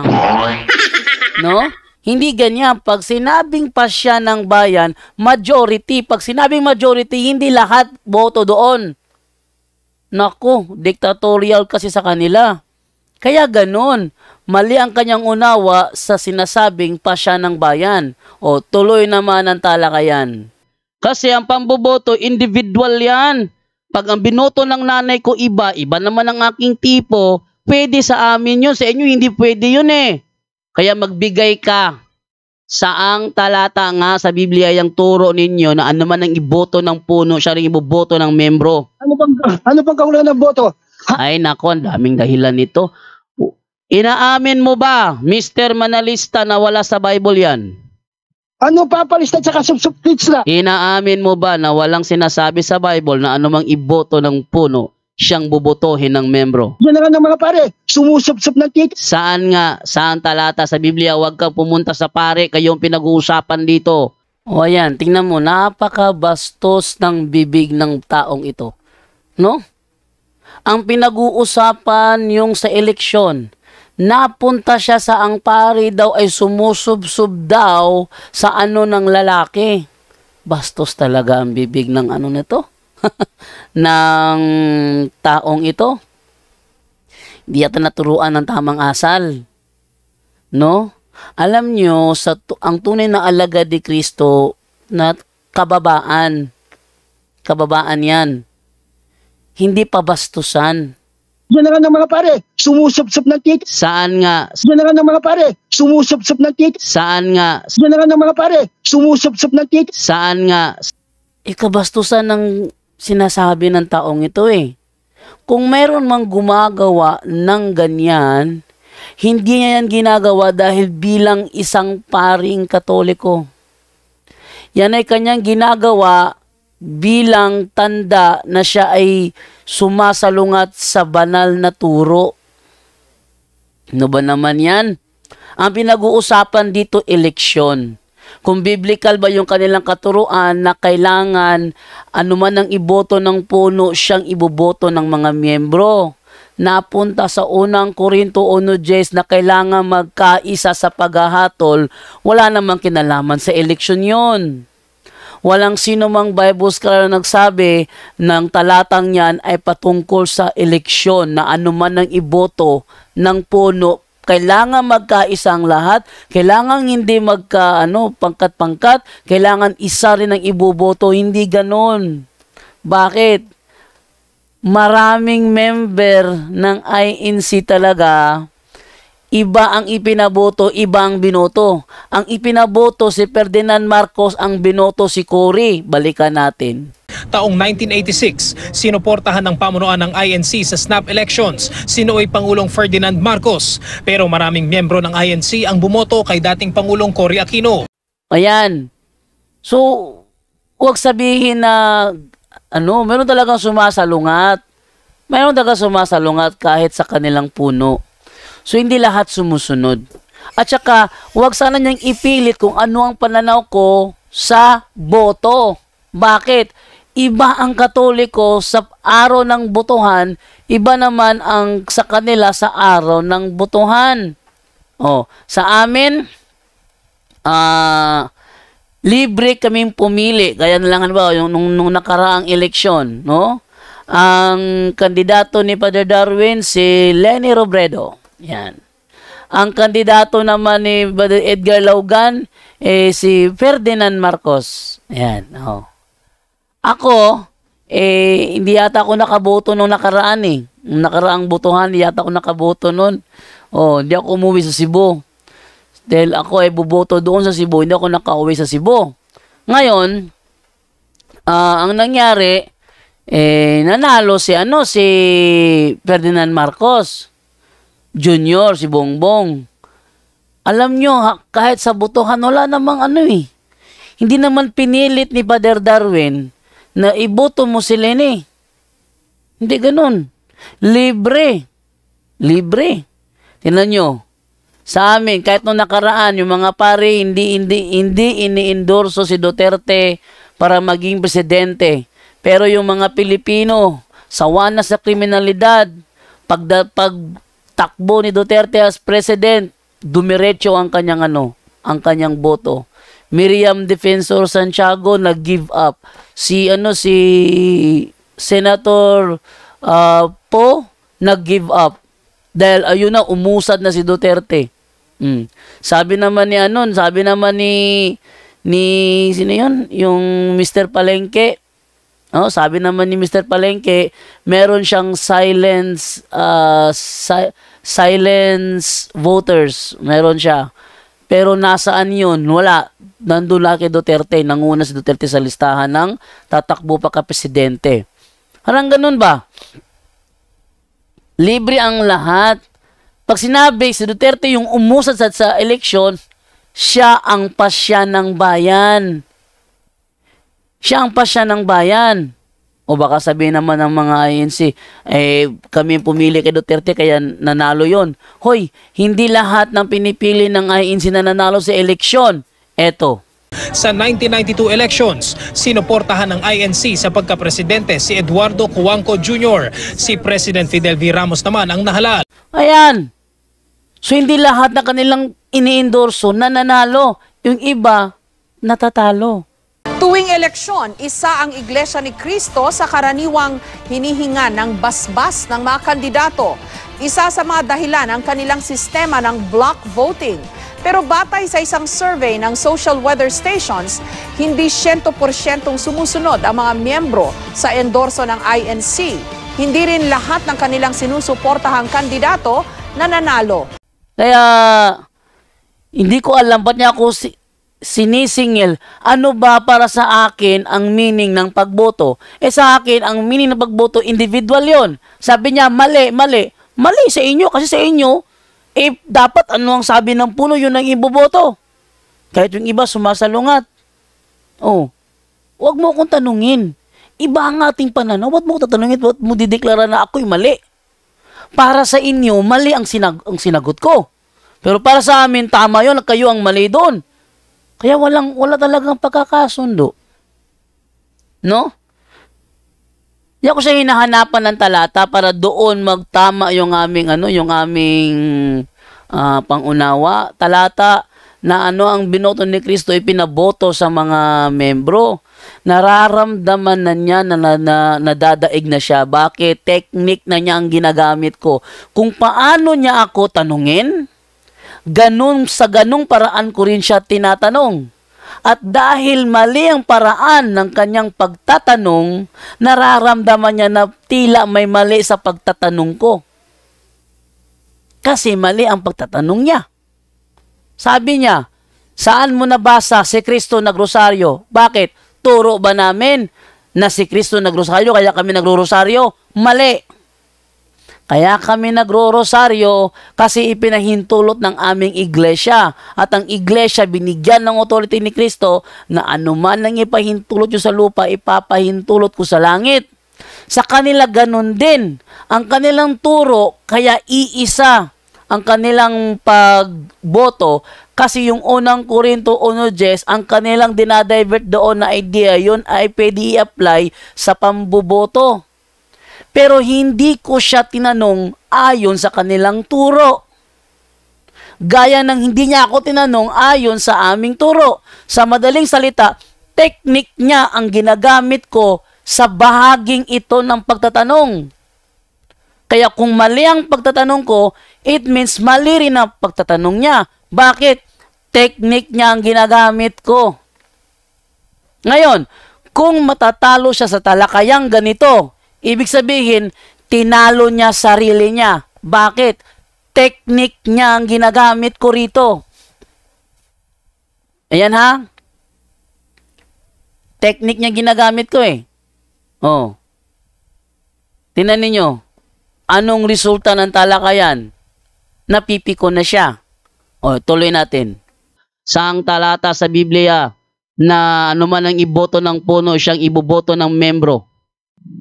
No? Hindi ganyan. Pag sinabing pasya ng bayan, majority. Pag sinabing majority, hindi lahat boto doon. Naku, dictatorial kasi sa kanila. Kaya ganun. Mali ang kanyang unawa sa sinasabing pasya ng bayan. O tuloy naman ang talakayan. Kasi ang pamboboto, individual yan. Pag ang binoto ng nanay ko iba naman ang aking tipo, pwede sa amin yun. Sa inyo, hindi pwede yun eh. Kaya magbigay ka. Saang talata nga sa Biblia yung turo ninyo na ano man ang iboto ng puno, siya rin iboboto ng membro. Ano pang kahulugan ng boto? Ay nako, ang daming dahilan nito. Inaamin mo ba, Mr. Manalista, na wala sa Bible yan? Ano papalista tsaka subsubtits na? Inaamin mo ba na walang sinasabi sa Bible na anumang iboto ng puno, siyang bubotohin ng membro? Yan na nga ng mga pare, sumusubsub ng tit. Saan nga? Saan talata sa Biblia? Huwag kang pumunta sa pare, kayong pinag-uusapan dito. O ayan, tingnan mo, napakabastos ng bibig ng taong ito. No? Ang pinag-uusapan yung sa eleksyon, napunta siya sa ang pari daw ay sumusubsub daw sa ano ng lalaki. Bastos talaga ang bibig ng ano nito. ng taong ito. Hindi yata naturuan ng tamang asal. No? Alam nyo, ang tunay na alagad ni Kristo na kababaan. Kababaan yan. hindi pabastusan. Yan na nga ng mga pare, sumusupsup ng ticket. Saan nga? Yan na nga ng mga pare, sumusupsup ng ticket. Saan nga? Yan na nga ng mga pare, sumusupsup ng ticket. Saan nga? Ikabastusan ng sinasabi ng taong ito eh. Kung meron mang gumagawa ng ganyan, hindi niya yan ginagawa dahil bilang isang paring Katoliko. Yan ay kanyang ginagawa bilang tanda na siya ay sumasalungat sa banal na turo. Ano ba naman yan? Ang pinag-uusapan dito, eleksyon. Kung biblical ba yung kanilang katuruan na kailangan anuman ang iboto ng puno, siyang iboboto ng mga miyembro. Napunta sa unang Korinto 1:10 na kailangan magkaisa sa paghahatol, wala namang kinalaman sa eleksyon yon. Walang sino mang Bible scholar na nagsabi ng talatang yan ay patungkol sa eleksyon na anuman ang iboto ng puno, kailangan magkaisa ang lahat, kailangan hindi pangkat-pangkat, kailangan isa rin ang iboboto, hindi ganon. Bakit? Maraming member ng INC talaga, iba ang ipinaboto, iba ang binoto. Ang ipinaboto si Ferdinand Marcos, ang binoto si Cory. Balikan natin. Taong 1986, sinuportahan ng pamunuan ng INC sa snap elections si Noy Pangulong Ferdinand Marcos. Pero maraming miyembro ng INC ang bumoto kay dating Pangulong Cory Aquino. Ayan. So, huwag sabihin na meron talagang sumasalungat. Meron talagang sumasalungat kahit sa kanilang puno. So, hindi lahat sumusunod. At saka, huwag sana niyang ipilit kung ano ang pananaw ko sa boto. Bakit? Iba ang Katoliko sa araw ng botohan, iba naman ang sa kanila sa araw ng botohan. Sa amin, libre kaming pumili. Kaya na lang nung nakaraang eleksyon, no? Ang kandidato ni Father Darwin si Leni Robredo. Yan. Ang kandidato naman ni Father Edgar Laugan si Ferdinand Marcos. Yan. Ako, hindi yata ako nakaboto nung nakaraan eh. Nung nakaraang botohan, hindi yata ako nakaboto nun. Hindi ako umuwi sa Cebu. Dahil ako ay buboto doon sa Cebu, hindi ako nakauwi sa Cebu. Ngayon, ang nangyari, nanalo si Ferdinand Marcos Jr., si Bongbong. Alam nyo, kahit sa botohan, wala namang hindi naman pinilit ni Father Darwin na iboto mo si Leni. Hindi ganun. Libre. Libre. Tingnan nyo. Sa amin, kahit nung nakaraan, yung mga pare hindi ini-endorso si Duterte para maging presidente. Pero yung mga Pilipino, sawa na sa kriminalidad, pagtakbo ni Duterte as president, dumiretso ang kanyang ang kanyang boto. Miriam Defensor Santiago nag-give up. Si Senator Po nag-give up. Dahil ayun na, umusad na si Duterte. Sabi naman ni sino yun? Yung Mr. Palengke. Sabi naman ni Mr. Palengke, meron siyang silence voters. Meron siya. Pero nasaan yun? Wala. Nandun lang kay Duterte. Nanguna si Duterte sa listahan ng tatakbo pa ka-presidente. Harang ganun ba? Libre ang lahat. Pag sinabi si Duterte yung umusad sa eleksyon, siya ang pasya ng bayan. Siya ang pasya ng bayan. O baka sabihin naman ng mga INC, kami pumili kay Duterte kaya nanalo yon. Hoy, hindi lahat ng pinipili ng INC na nanalo sa eleksyon. Eto. Sa 1992 elections, sinuportahan ng INC sa pagkapresidente si Eduardo Cuangco Jr. Si President Fidel V. Ramos naman ang nahalal. Ayan. So hindi lahat na kanilang ini-endorso na nanalo. Yung iba, natatalo. Tuwing eleksyon, isa ang Iglesia ni Cristo sa karaniwang hinihinga ng basbas ng mga kandidato. Isa sa mga dahilan ang kanilang sistema ng block voting. Pero batay sa isang survey ng social weather stations, hindi 100% sumusunod ang mga miyembro sa endorso ng INC. hindi rin lahat ng kanilang sinusuportahang kandidato nananalo. Kaya, hindi ko alam ba't niya ako sinisingil. Ano ba para sa akin ang meaning ng pagboto? Sa akin, ang meaning ng pagboto, individual yon. Sabi niya, mali, mali. Mali sa inyo, kasi sa inyo, dapat ano ang sabi ng puno, yun ang iboboto. Kahit yung iba sumasalungat. Oh, huwag mo akong tanungin. Iba ang ating pananaw. Huwag mo akong tatanungin, huwag mo dideklara na ako'y mali. Para sa inyo, mali ang sinagot ko. Pero para sa amin, tama yun, kayo ang mali doon. Kaya wala talagang pagkakasundo. No? Di ako siya hinahanapan ng talata para doon magtama yung aming pangunawa. Talata na ang binoto ni Kristo ay pinaboto sa mga membro. Nararamdaman na niya na nadadaig na siya. Bakit? Technique na niya ang ginagamit ko. Kung paano niya ako tanungin, sa ganung paraan ko rin siya tinatanong. At dahil mali ang paraan ng kanyang pagtatanong, nararamdaman niya na tila may mali sa pagtatanong ko. Kasi mali ang pagtatanong niya. Sabi niya, saan mo nabasa si Kristo nagrosaryo? Bakit? Turo ba namin na si Kristo nagrosaryo kaya kami nagrorosaryo? Mali. Kaya kami nagro-rosaryo kasi ipinahintulot ng aming iglesia. At ang iglesia binigyan ng authority ni Kristo na anuman ang ipahintulot nyo sa lupa, ipapahintulot ko sa langit. Sa kanila ganun din. Ang kanilang turo, kaya iisa ang kanilang pagboto kasi yung unang Korinto 1:10, ang kanilang dinadivert doon na idea, yun ay pwede i-apply sa pambuboto. Pero hindi ko siya tinanong ayon sa kanilang turo. Gaya ng hindi niya ako tinanong ayon sa aming turo. Sa madaling salita, technique niya ang ginagamit ko sa bahaging ito ng pagtatanong. Kaya kung mali ang pagtatanong ko, it means mali rin ang pagtatanong niya. Bakit? Technique niya ang ginagamit ko. Ngayon, kung matatalo siya sa talakayang ganito, ibig sabihin, tinalo niya sarili niya. Bakit? Technique niya ang ginagamit ko rito. Ayan ha? Technique niya ginagamit ko eh. Oh. Tingnan ninyo. Anong resulta ng talakayan? Napipiko na siya. O, tuloy natin. Saang talata sa Biblia na anuman ang iboto ng puno, siyang iboboto ng membro?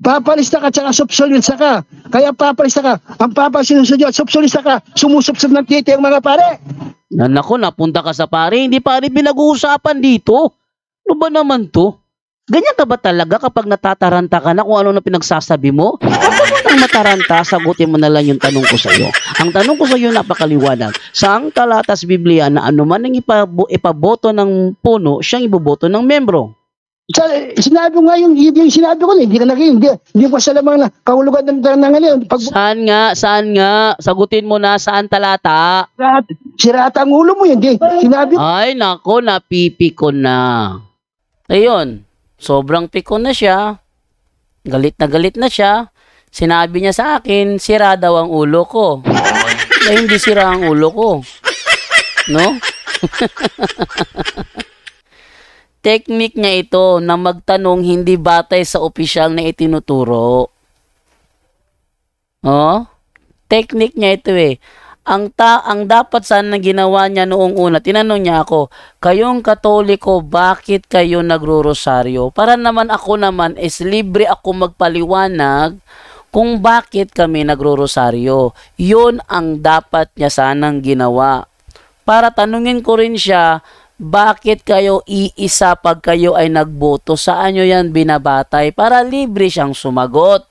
Papalista ka, tsaka subsolista ka. Kaya papalista ka. Ang papasinusunod, subsolista ka. Sumusubsob ng titi ang mga pare. Naku, napunta ka sa pare. Hindi pare pinag-uusapan dito. Ano ba naman to? Ganyan ka ba talaga kapag natataranta ka na kung ano na pinagsasabi mo? Huwag mo nang mataranta, sagutin mo na lang yung tanong ko sa iyo. Ang tanong ko sa iyo napakaliwanag. Saang talata sa Biblia na anuman ang ipaboto ng puno, siyang iboboto ng membro? Sinabi ko nga yung sinabi ko, hindi ka nakinig. Hindi ko sa lamang na kahulugan ng ngayon. Saan nga? Sagutin mo na saan talata? Sirata ang ulo mo yun. Sinabi ko. Ay, nako, napipiko na. Ayun. Sobrang piko na siya. Galit na siya. Sinabi niya sa akin, sira daw ang ulo ko. Eh, hindi sira ang ulo ko. No? Technique niya ito na magtanong hindi batay sa opisyal na itinuturo. Oh? Technique niya ito eh. Ang dapat sana ginawa niya noong una, tinanong niya ako, kayong Katoliko, bakit kayo nagro-rosaryo? Para naman ako naman is libre ako magpaliwanag kung bakit kami nagro-rosaryo. Yun ang dapat niya sanang ginawa. Para tanungin ko rin siya, bakit kayo iisa pag kayo ay nagboto? Saan nyo yan binabatay? Para libre siyang sumagot.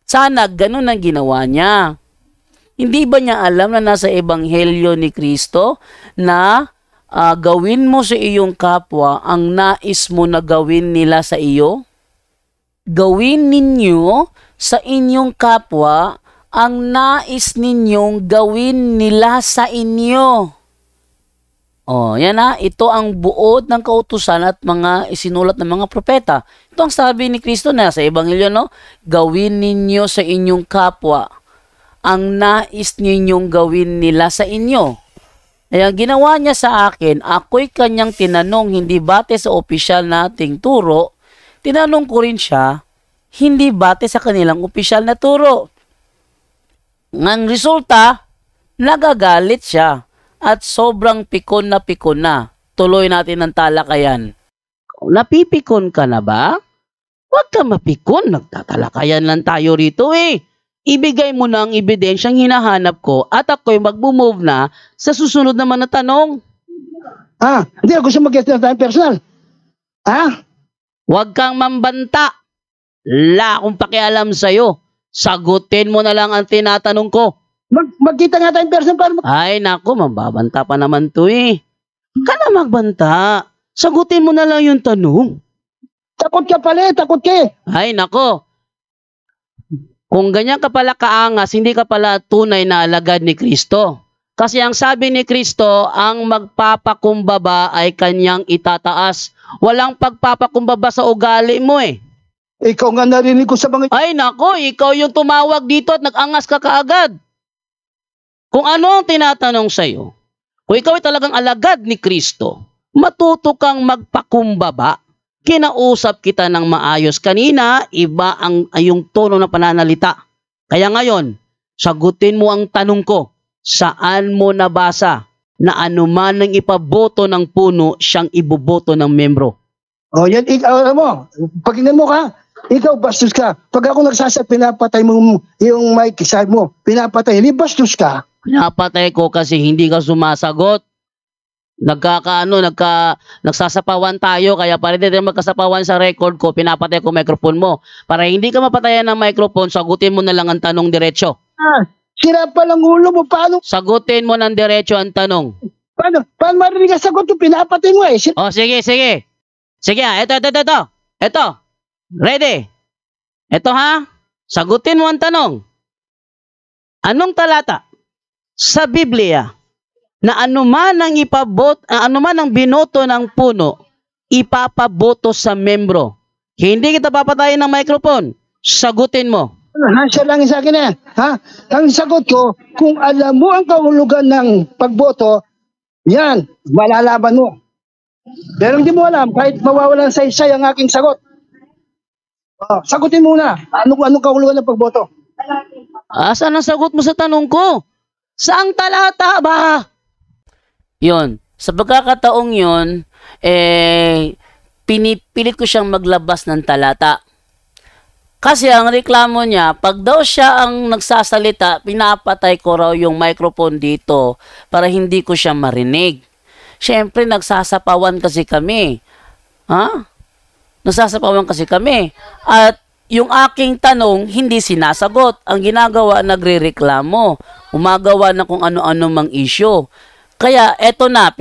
Sana ganun ang ginawa niya. Hindi ba niya alam na nasa Ebanghelyo ni Kristo na gawin mo sa iyong kapwa ang nais mo na gawin nila sa iyo? Gawin ninyo sa inyong kapwa ang nais ninyong gawin nila sa inyo. Oh, yan na, ito ang buod ng kautusan at mga isinulat ng mga propeta. Ito ang sabi ni Kristo na sa Ebanghelyo, no? Gawin ninyo sa inyong kapwa ang nais ninyong gawin nila sa inyo. Kaya ginawa niya sa akin, ako'y kanyang tinanong, hindi bate sa opisyal nating turo, tinanong ko rin siya, hindi bate sa kanilang opisyal na turo. Ang resulta, nagagalit siya. At sobrang pikon na. Tuloy natin ang talakayan. Napipikon ka na ba? Huwag ka mapikon. Nagtatalakayan lang tayo rito eh. Ibigay mo na ang ebidensyang hinahanap ko at ako'y mag-move na sa susunod naman na tanong. Hindi ako gusto mag-guest na tayo personal. Huwag kang mambanta. Wala akong pakialam sa'yo. Sagutin mo na lang ang tinatanong ko. Magkita nga tayong person para Ay, nako, mambabanta pa naman to eh. Ka na magbanta. Sagutin mo na lang yung tanong. Takot ka pala, takot ka eh. Ay, nako. Kung ganyan ka pala kaangas, hindi ka pala tunay na alagad ni Kristo. Kasi ang sabi ni Kristo, ang magpapakumbaba ay kanyang itataas. Walang pagpapakumbaba sa ugali mo eh. Ikaw nga narinig ko sa mga... Ay, nako, ikaw yung tumawag dito at nag-angas ka kaagad. Kung ano ang tinatanong sa'yo, kung ikaw ay talagang alagad ni Kristo, matuto kang magpakumbaba. Kinausap kita ng maayos. Kanina, iba ang yung tono ng pananalita. Kaya ngayon, sagutin mo ang tanong ko, saan mo nabasa na anuman ang ipaboto ng puno, siyang iboboto ng membro? O yan, ikaw mo, paginggan mo ka, ikaw bastos ka. Pag ako nagsasat, pinapatay mo yung mic, sabi mo, pinapatay, hindi bastos ka. Pinapatay ko kasi hindi ka sumasagot. Nagsasapawan tayo, kaya para hindi tayo magkasapawan sa record ko, pinapatay ko microphone mo. Para hindi ka mapatayan ng microphone, sagutin mo na lang ang tanong diretso. Sira pa lang ulo mo, paano? Sagutin mo ng diretso ang tanong. Paano marinig ang sagot yung pinapatay mo eh? Oh, sige. Sige, ito. Ito. Ready? Ito ha? Sagutin mo ang tanong. Anong talata sa Biblia na anuman ang binoto ng puno, ipapaboto sa membro? Hindi kita papatayin ng microphone. Sagutin mo. Siya lang sa akin eh. Ang sagot ko, kung alam mo ang kahulugan ng pagboto, yan, malalaban mo. Pero hindi mo alam, kahit mawawalan sa isa ang aking sagot. Sagutin muna. Anong kahulugan ng pagboto? Saan ang sagot mo sa tanong ko? Saang talata ba? Yun. Sa pagkakataong yun, pinipilit ko siyang maglabas ng talata. Kasi ang reklamo niya, pag daw siya ang nagsasalita, pinapatay ko raw yung microphone dito para hindi ko siya marinig. Siyempre, nagsasapawan kasi kami. Nagsasapawan kasi kami. At yung aking tanong, hindi sinasagot. Ang ginagawa, nagrereklamo. Umagawa na kung ano-ano mang issue. Kaya, eto na.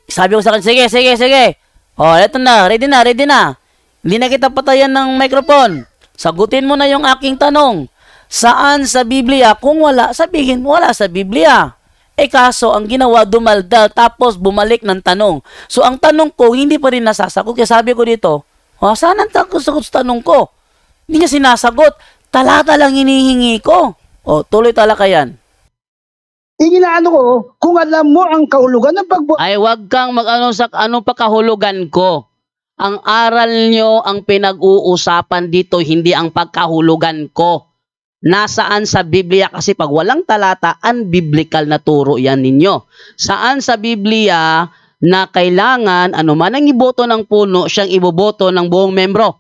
Sabi ko sa kanya, sige. Eto na. Ready na. Hindi na kita patayan ng microphone. Sagutin mo na yung aking tanong. Saan sa Biblia? Kung wala, sabihin wala sa Biblia. Kaso, ang ginawa, dumaldal, tapos bumalik ng tanong. So, ang tanong ko, hindi pa rin nasasagot. Kaya sabi ko dito, saan ang sagot sa tanong ko? Hindi niya sinasagot. Talata lang hinihingi ko. Tuloy talakayan. Inaano ko, kung alam mo ang kahulugan ng pagboto. Ay, wag kang mag-ano sa anong pagkahulugan ko. Ang aral nyo ang pinag-uusapan dito, hindi ang pagkahulugan ko. Nasaan sa Biblia? Kasi pag walang talata, unbiblical na turo yan ninyo. Saan sa Biblia na kailangan anuman ang iboto ng puno, siyang iboboto ng buong membro?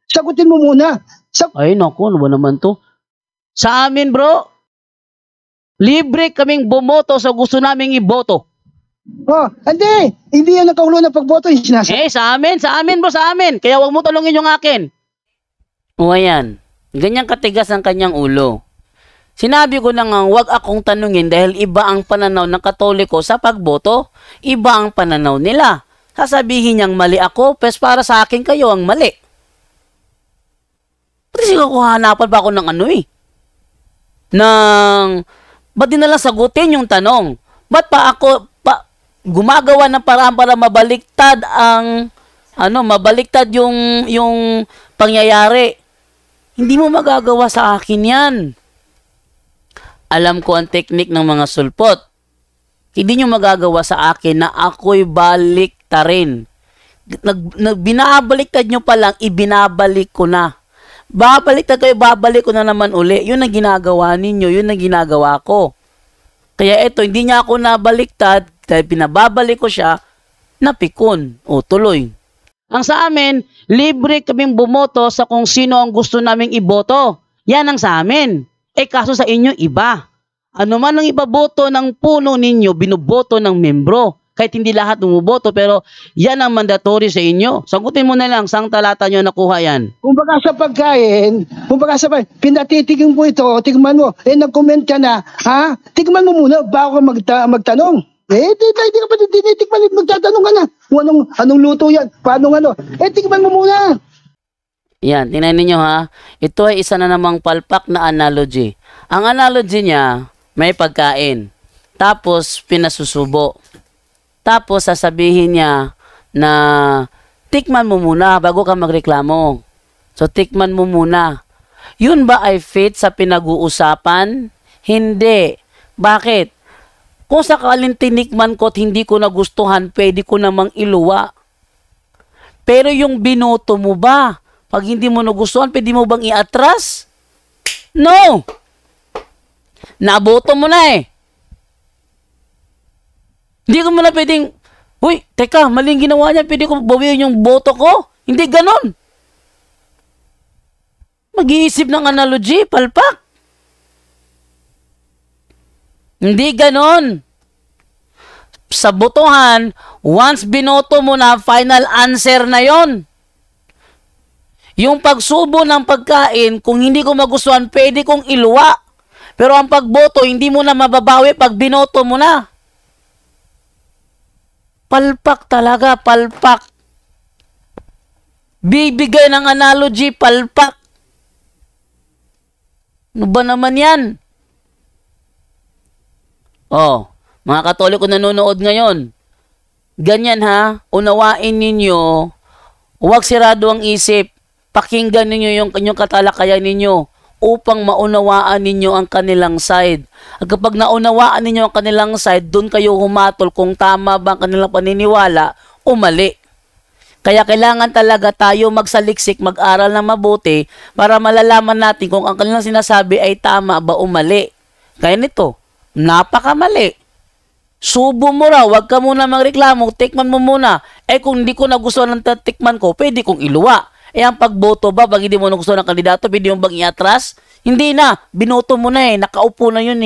Sagutin mo muna. Ay, naku, ano ba naman to? Sa amin, bro, libre kaming bumoto sa gusto naming iboto. Hindi yan ang kahulugan ng pagboto. Sa amin bro, sa amin. Kaya wag mo tulungin yung akin. Ayan. Ganyang katigas ang kanyang ulo. Sinabi ko na nga, wag akong tanungin dahil iba ang pananaw ng Katoliko sa pagboto. Iba ang pananaw nila. Sasabihin niyang mali ako, pero para sa akin kayo ang mali. Kasi hanapan pa ako ng ba't di na lang sagutin yung tanong? Ba't pa ako, gumagawa ng paraan para mabaliktad ang mabaliktad yung pangyayari. Hindi mo magagawa sa akin 'yan. Alam ko ang teknik ng mga sulpot. Hindi nyo magagawa sa akin na ako'y baliktarin. Binabaliktad nyo pa lang, ibinabalik ko na. Babaliktad kayo, babalik ko na naman uli. Yun ang ginagawa ninyo, yun ang ginagawa ko. Kaya eto, hindi niya ako nabaliktad, dahil pinababalik ko siya, napikon o tuloy. Ang sa amin, libre kaming bumoto sa kung sino ang gusto naming iboto. Yan ang sa amin. Kaso sa inyo, iba. Ano man ang ibaboto ng puno ninyo, binuboto ng membro. Kahit hindi lahat bumuboto, pero yan ang mandatory sa inyo. Sagutin mo na lang, saang talata nyo nakuha yan? Kumbaga sa pagkain, pinatitigin mo ito, tigman mo, nag-comment ka na, ha? Tigman mo muna bago ka magtanong. Hindi ka pa tinitikman, magtatanong ka na. Anong luto yan? Paano tigman mo muna. Yan, tingnan ninyo ha. Ito ay isa na namang palpak na analogy. Ang analogy niya, may pagkain. Tapos, pinasusubo. Tapos, sasabihin niya na tikman mo muna bago ka magreklamo. So, tikman mo muna. Yun ba ay fit sa pinag-uusapan? Hindi. Bakit? Kung sakaling tinikman ko at hindi ko nagustuhan, pwede ko namang iluwa. Pero yung binoto mo ba? Pag hindi mo nagustuhan, pwede mo bang i-atras? No! Naboto mo na eh. Hindi ko mo na pwedeng, uy, teka, maling ginawa niya, pwede ko bawiin yung boto ko? Hindi ganon. Mag-iisip ng analogy, palpak. Hindi ganon. Sa botohan, once binoto mo na, final answer na yon. Yung pagsubo ng pagkain, kung hindi ko magustuhan, pwede kong iluwa. Pero ang pagboto, hindi mo na mababawi pag binoto mo na. Palpak talaga, palpak. Bibigay ng analogy, palpak. Ano ba naman yan? Oh, mga Katoliko nanonood ngayon. Ganyan ha, unawain ninyo, huwag sirado ang isip. Pakinggan ninyo yung kanyang katalakayan ninyo upang maunawaan ninyo ang kanilang side. At kapag naunawaan ninyo ang kanilang side, doon kayo humatol kung tama ba ang kanilang paniniwala o mali. Kaya kailangan talaga tayo magsaliksik, mag-aral na mabuti para malalaman natin kung ang kanilang sinasabi ay tama ba o mali. Kaya nito, napakamali. Subo mo raw, wag ka muna magreklamo, tikman mo muna. Kung hindi ko nagustuhan ng tikman ko, pwede kong iluwa. Ang pagboto ba, pag hindi mo nagustuhan ng kandidato, pwede mo bang iatras? Hindi na, binoto mo na nakaupo na yun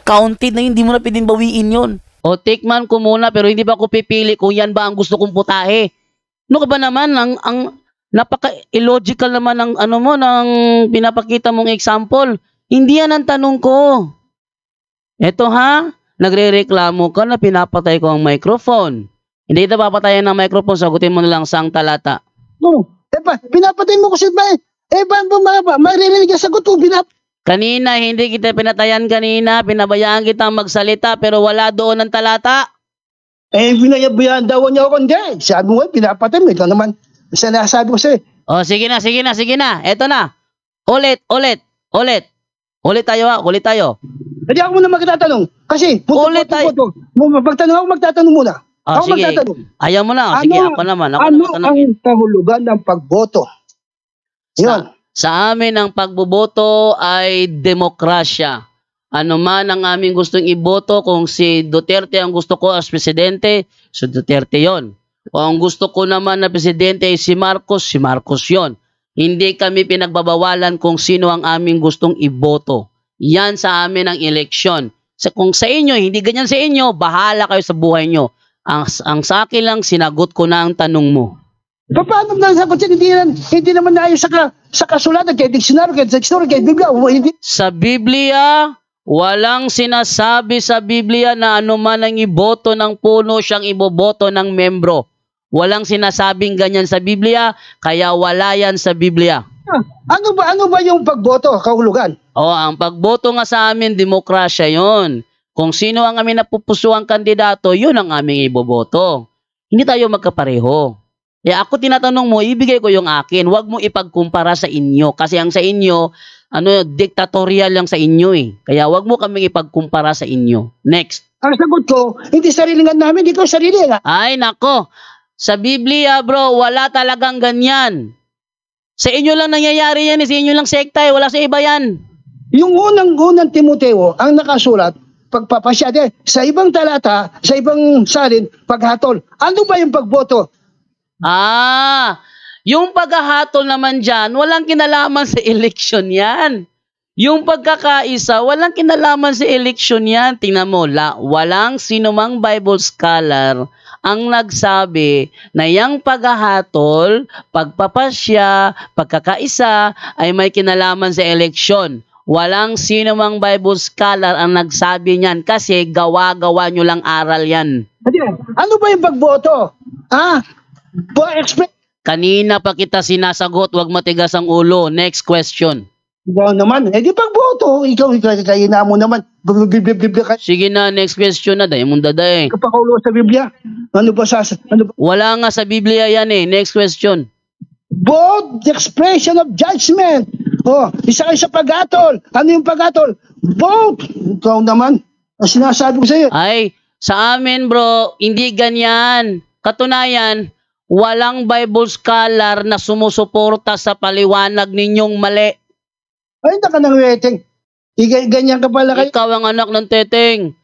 Counted na yun, hindi mo na pwedeng bawiin yun. O tikman ko muna, pero hindi ba ako pipili kung yan ba ang gusto kong putahe? Ano ka ba naman, ang napaka-illogical naman ng ng pinapakita mong example. Hindi yan ang tanong ko. Eto ha, nagre-reklamo ka na pinapatay ko ang microphone. Hindi ito papatayan ng microphone, sagutin mo na lang saang talata. No. Pinapatay mo kasi ba maririnig ang sagot ko, Kanina, hindi kita pinatayan kanina, pinabayaan kita magsalita, pero wala doon ang talata. Binayabayaan daw niya ako, hindi. Sabi mo, pinapatay mo, ito naman, sinasabi ko sa'yo. O, sige na. Eto na. Ulit tayo ha, ulit tayo. Hindi ako muna magtatanong, kasi, Ulit tayo. Magtatanong ako, magtatanong muna. Ako sige. magtatanong. Ayaw mo na. Sige, ako naman. Ano ang kahulugan ng pagboto? Yun. Sa amin, ang pagboboto ay demokrasya. Ano man ang aming gustong iboto, kung si Duterte ang gusto ko as presidente, si Duterte yon. Kung ang gusto ko naman na presidente ay si Marcos yon. Hindi kami pinagbabawalan kung sino ang aming gustong iboto. Yan sa amin ang eleksyon. Kung sa inyo, hindi ganyan sa inyo, bahala kayo sa buhay nyo. Ang sa akin lang, sinagot ko na ang tanong mo. Paano na sagot yan? Hindi naman na sa kasulatan, kay diksyonaryo, kay Biblia. Sa Biblia, walang sinasabi sa Biblia na anuman ang iboto ng puno, siyang iboboto ng membro. Walang sinasabing ganyan sa Biblia, kaya wala yan sa Biblia. Ano ba yung pagboto, kahulugan? Ang pagboto nga sa amin, demokrasya yon. Kung sino ang aming napupusuang kandidato, yun ang aming iboboto. Hindi tayo magkapareho. Kaya ako tinatanong mo, ibigay ko yung akin. Huwag mo ipagkumpara sa inyo. Kasi ang sa inyo, dictatorial lang sa inyo eh. Kaya huwag mo kaming ipagkumpara sa inyo. Next. Ang sagot ko, hindi sarilingan namin, ikaw sarili nga. Ay, nako. Sa Biblia, bro, wala talagang ganyan. Sa inyo lang nangyayari yan, sa inyo lang sekta, wala sa iba yan. Yung unang Timoteo, ang nakasulat, pagpapasya din, sa ibang talata, sa ibang salin, paghatol. Ano ba yung pagboto? Yung paghahatol naman dyan, walang kinalaman sa eleksyon yan. Yung pagkakaisa, walang kinalaman sa eleksyon yan. Tingnan mo, walang sinumang Bible scholar ang nagsabi na yung paghahatol, pagpapasya, pagkakaisa ay may kinalaman sa eleksyon. Walang sinumang Bible scholar ang nagsabi niyan kasi gawa-gawa nyo lang aral yan. Ano ba yung pagboto? Kanina pa kita sinasagot, wag matigas ang ulo. Next question. Ikaw naman, di pagboto, ikaw na mo naman, Biblia ka. Sige na, next question na, dahil mong daday. Kapakaulo sa Biblia, ano ba? Wala nga sa Biblia yan eh, next question. Both the expression of judgment. Isa kayo sa paghatol. Ano yung paghatol? Both. Ikaw naman, ang sinasabi ko sa iyo. Ay, sa amin bro, hindi ganyan. Katunayan, walang Bible scholar na sumusuporta sa paliwanag ninyong mali. Ay, naka ng waiting. Ganyan ka pala kayo. Ikaw ang anak ng teteng.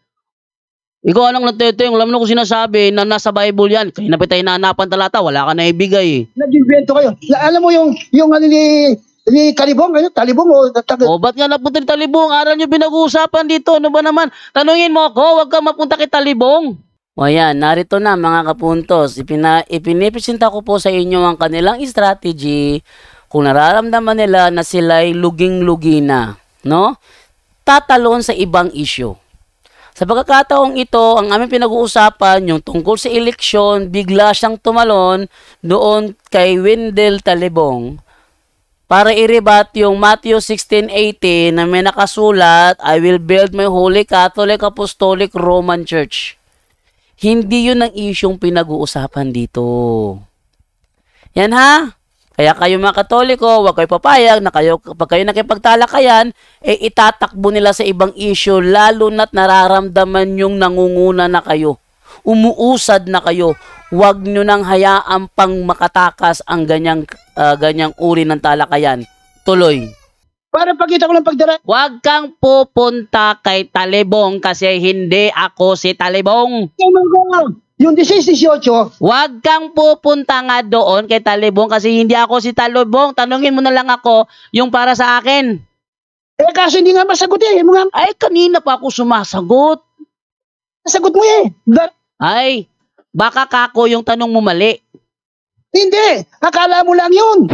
Ikaw anak ng teteng. Alam mo kung sinasabi na nasa Bible yan. Kaya na tayo nahanapan talata, wala ka na ibigay. Nag-invento kayo. Alam mo yung ano ni Talibong, Talibong o... Ba't nga napunta ni Talibong? Aral nyo pinag-uusapan dito. Ano ba naman? Tanungin mo ako, huwag ka mapunta kay Talibong. O yan, narito na mga kapuntos. Ipinipresenta ko po sa inyo ang kanilang strategy kung nararamdaman nila na sila'y luging-lugi na, no? Tatalon sa ibang issue. Sa pagkakataong ito, ang aming pinag-uusapan, yung tungkol sa eleksyon, bigla siyang tumalon doon kay Wendell Talibong para i-rebat yung Matthew 16:18 na may nakasulat, I will build my Holy Catholic Apostolic Roman Church. Hindi yun ang isyong pinag-uusapan dito. Yan ha? Kaya kayo mga Katoliko, huwag kayo papayag na pag kayo nakipagtalakayan, itatakbo nila sa ibang issue, lalo na't nararamdaman yung nangunguna na kayo. Umuusad na kayo. Huwag nyo nang hayaang pang makatakas ang ganyang uri ng talakayan. Tuloy. Para pakita ko lang pagdara. Huwag kang pupunta kay Talibong kasi hindi ako si Talibong. Yung 16-18. Huwag kang pupunta nga doon kay Talibong kasi hindi ako si Talibong. Tanungin mo na lang ako yung para sa akin. Kaso hindi nga masagot eh. Ay, kanina pa ako sumasagot. Nasagot mo eh. Ay, baka kako yung tanong mo mali. Hindi. Akala mo lang yun.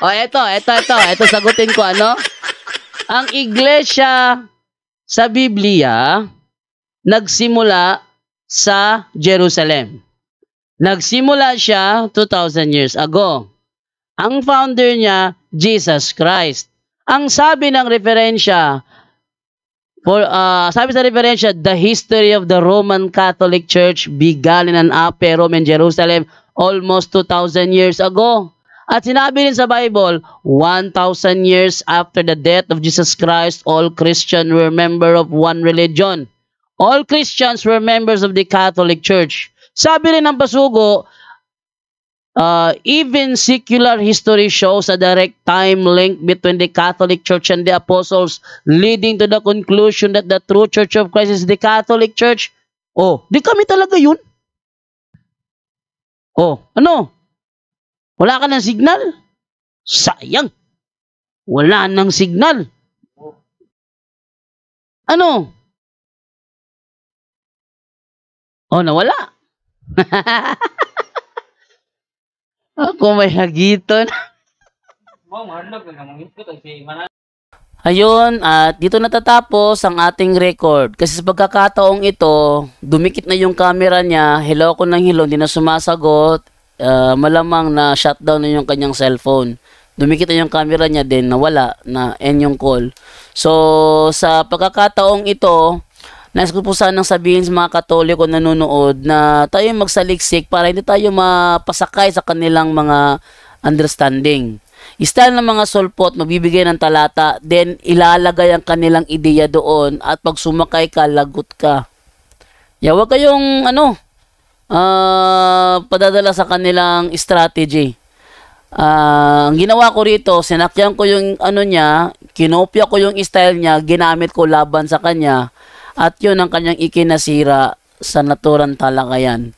Ito, sagutin ko ano. Ang iglesia sa Biblia nagsimula sa Jerusalem. Nagsimula siya 2,000 years ago. Ang founder niya, Jesus Christ. Ang sabi ng referensya, the history of the Roman Catholic Church began in an upper Rome in Jerusalem almost 2,000 years ago. At sinabi rin sa Bible, 1,000 years after the death of Jesus Christ, all Christians were members of one religion. All Christians were members of the Catholic Church. Sabi rin ng Pasugo, even secular history shows a direct time link between the Catholic Church and the Apostles, leading to the conclusion that the true Church of Christ is the Catholic Church. Di kami talaga yun? Ano? Wala ka ng signal? Sayang. Wala ng signal. Ano? Nawala. Ako may hagiton. Ayun, at dito natatapos ang ating record. Kasi sa pagkakataong ito, dumikit na yung camera niya. Hello ko ng hello, hindi na sumasagot. Malamang na shutdown na yung kanyang cellphone. Dumikit na yung camera niya, then nawala na end yung call. So, sa pagkakataong ito, nais ko po sanang sabihin sa mga Katoliko na nanonood na tayo magsaliksik para hindi tayo mapasakay sa kanilang mga understanding. Style ng mga sulpot, magbibigay ng talata, then ilalagay ang kanilang ideya doon at pag sumakay ka, lagot ka. Huwag kayong padadala sa kanilang strategy. Ang ginawa ko rito, sinakyan ko yung niya, kinopya ko yung style niya, ginamit ko laban sa kanya, at yun ang kanyang ikinasira sa naturang talakayan.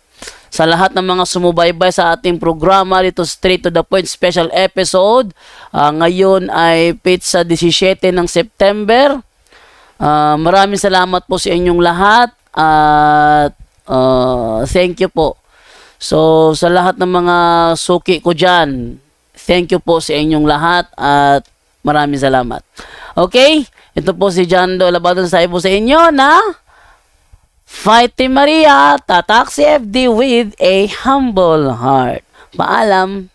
Sa lahat ng mga sumubaybay sa ating programa dito, Straight to the Point special episode, ngayon ay pizza 17 ng September. Maraming salamat po sa inyong lahat at thank you po. So sa lahat ng mga suki ko dyan, thank you po sa inyong lahat at maraming salamat. Okay, ito po si Jando Labadon sa po sa inyo na Fighting Maria, Tatak CFD with a humble heart. Paalam.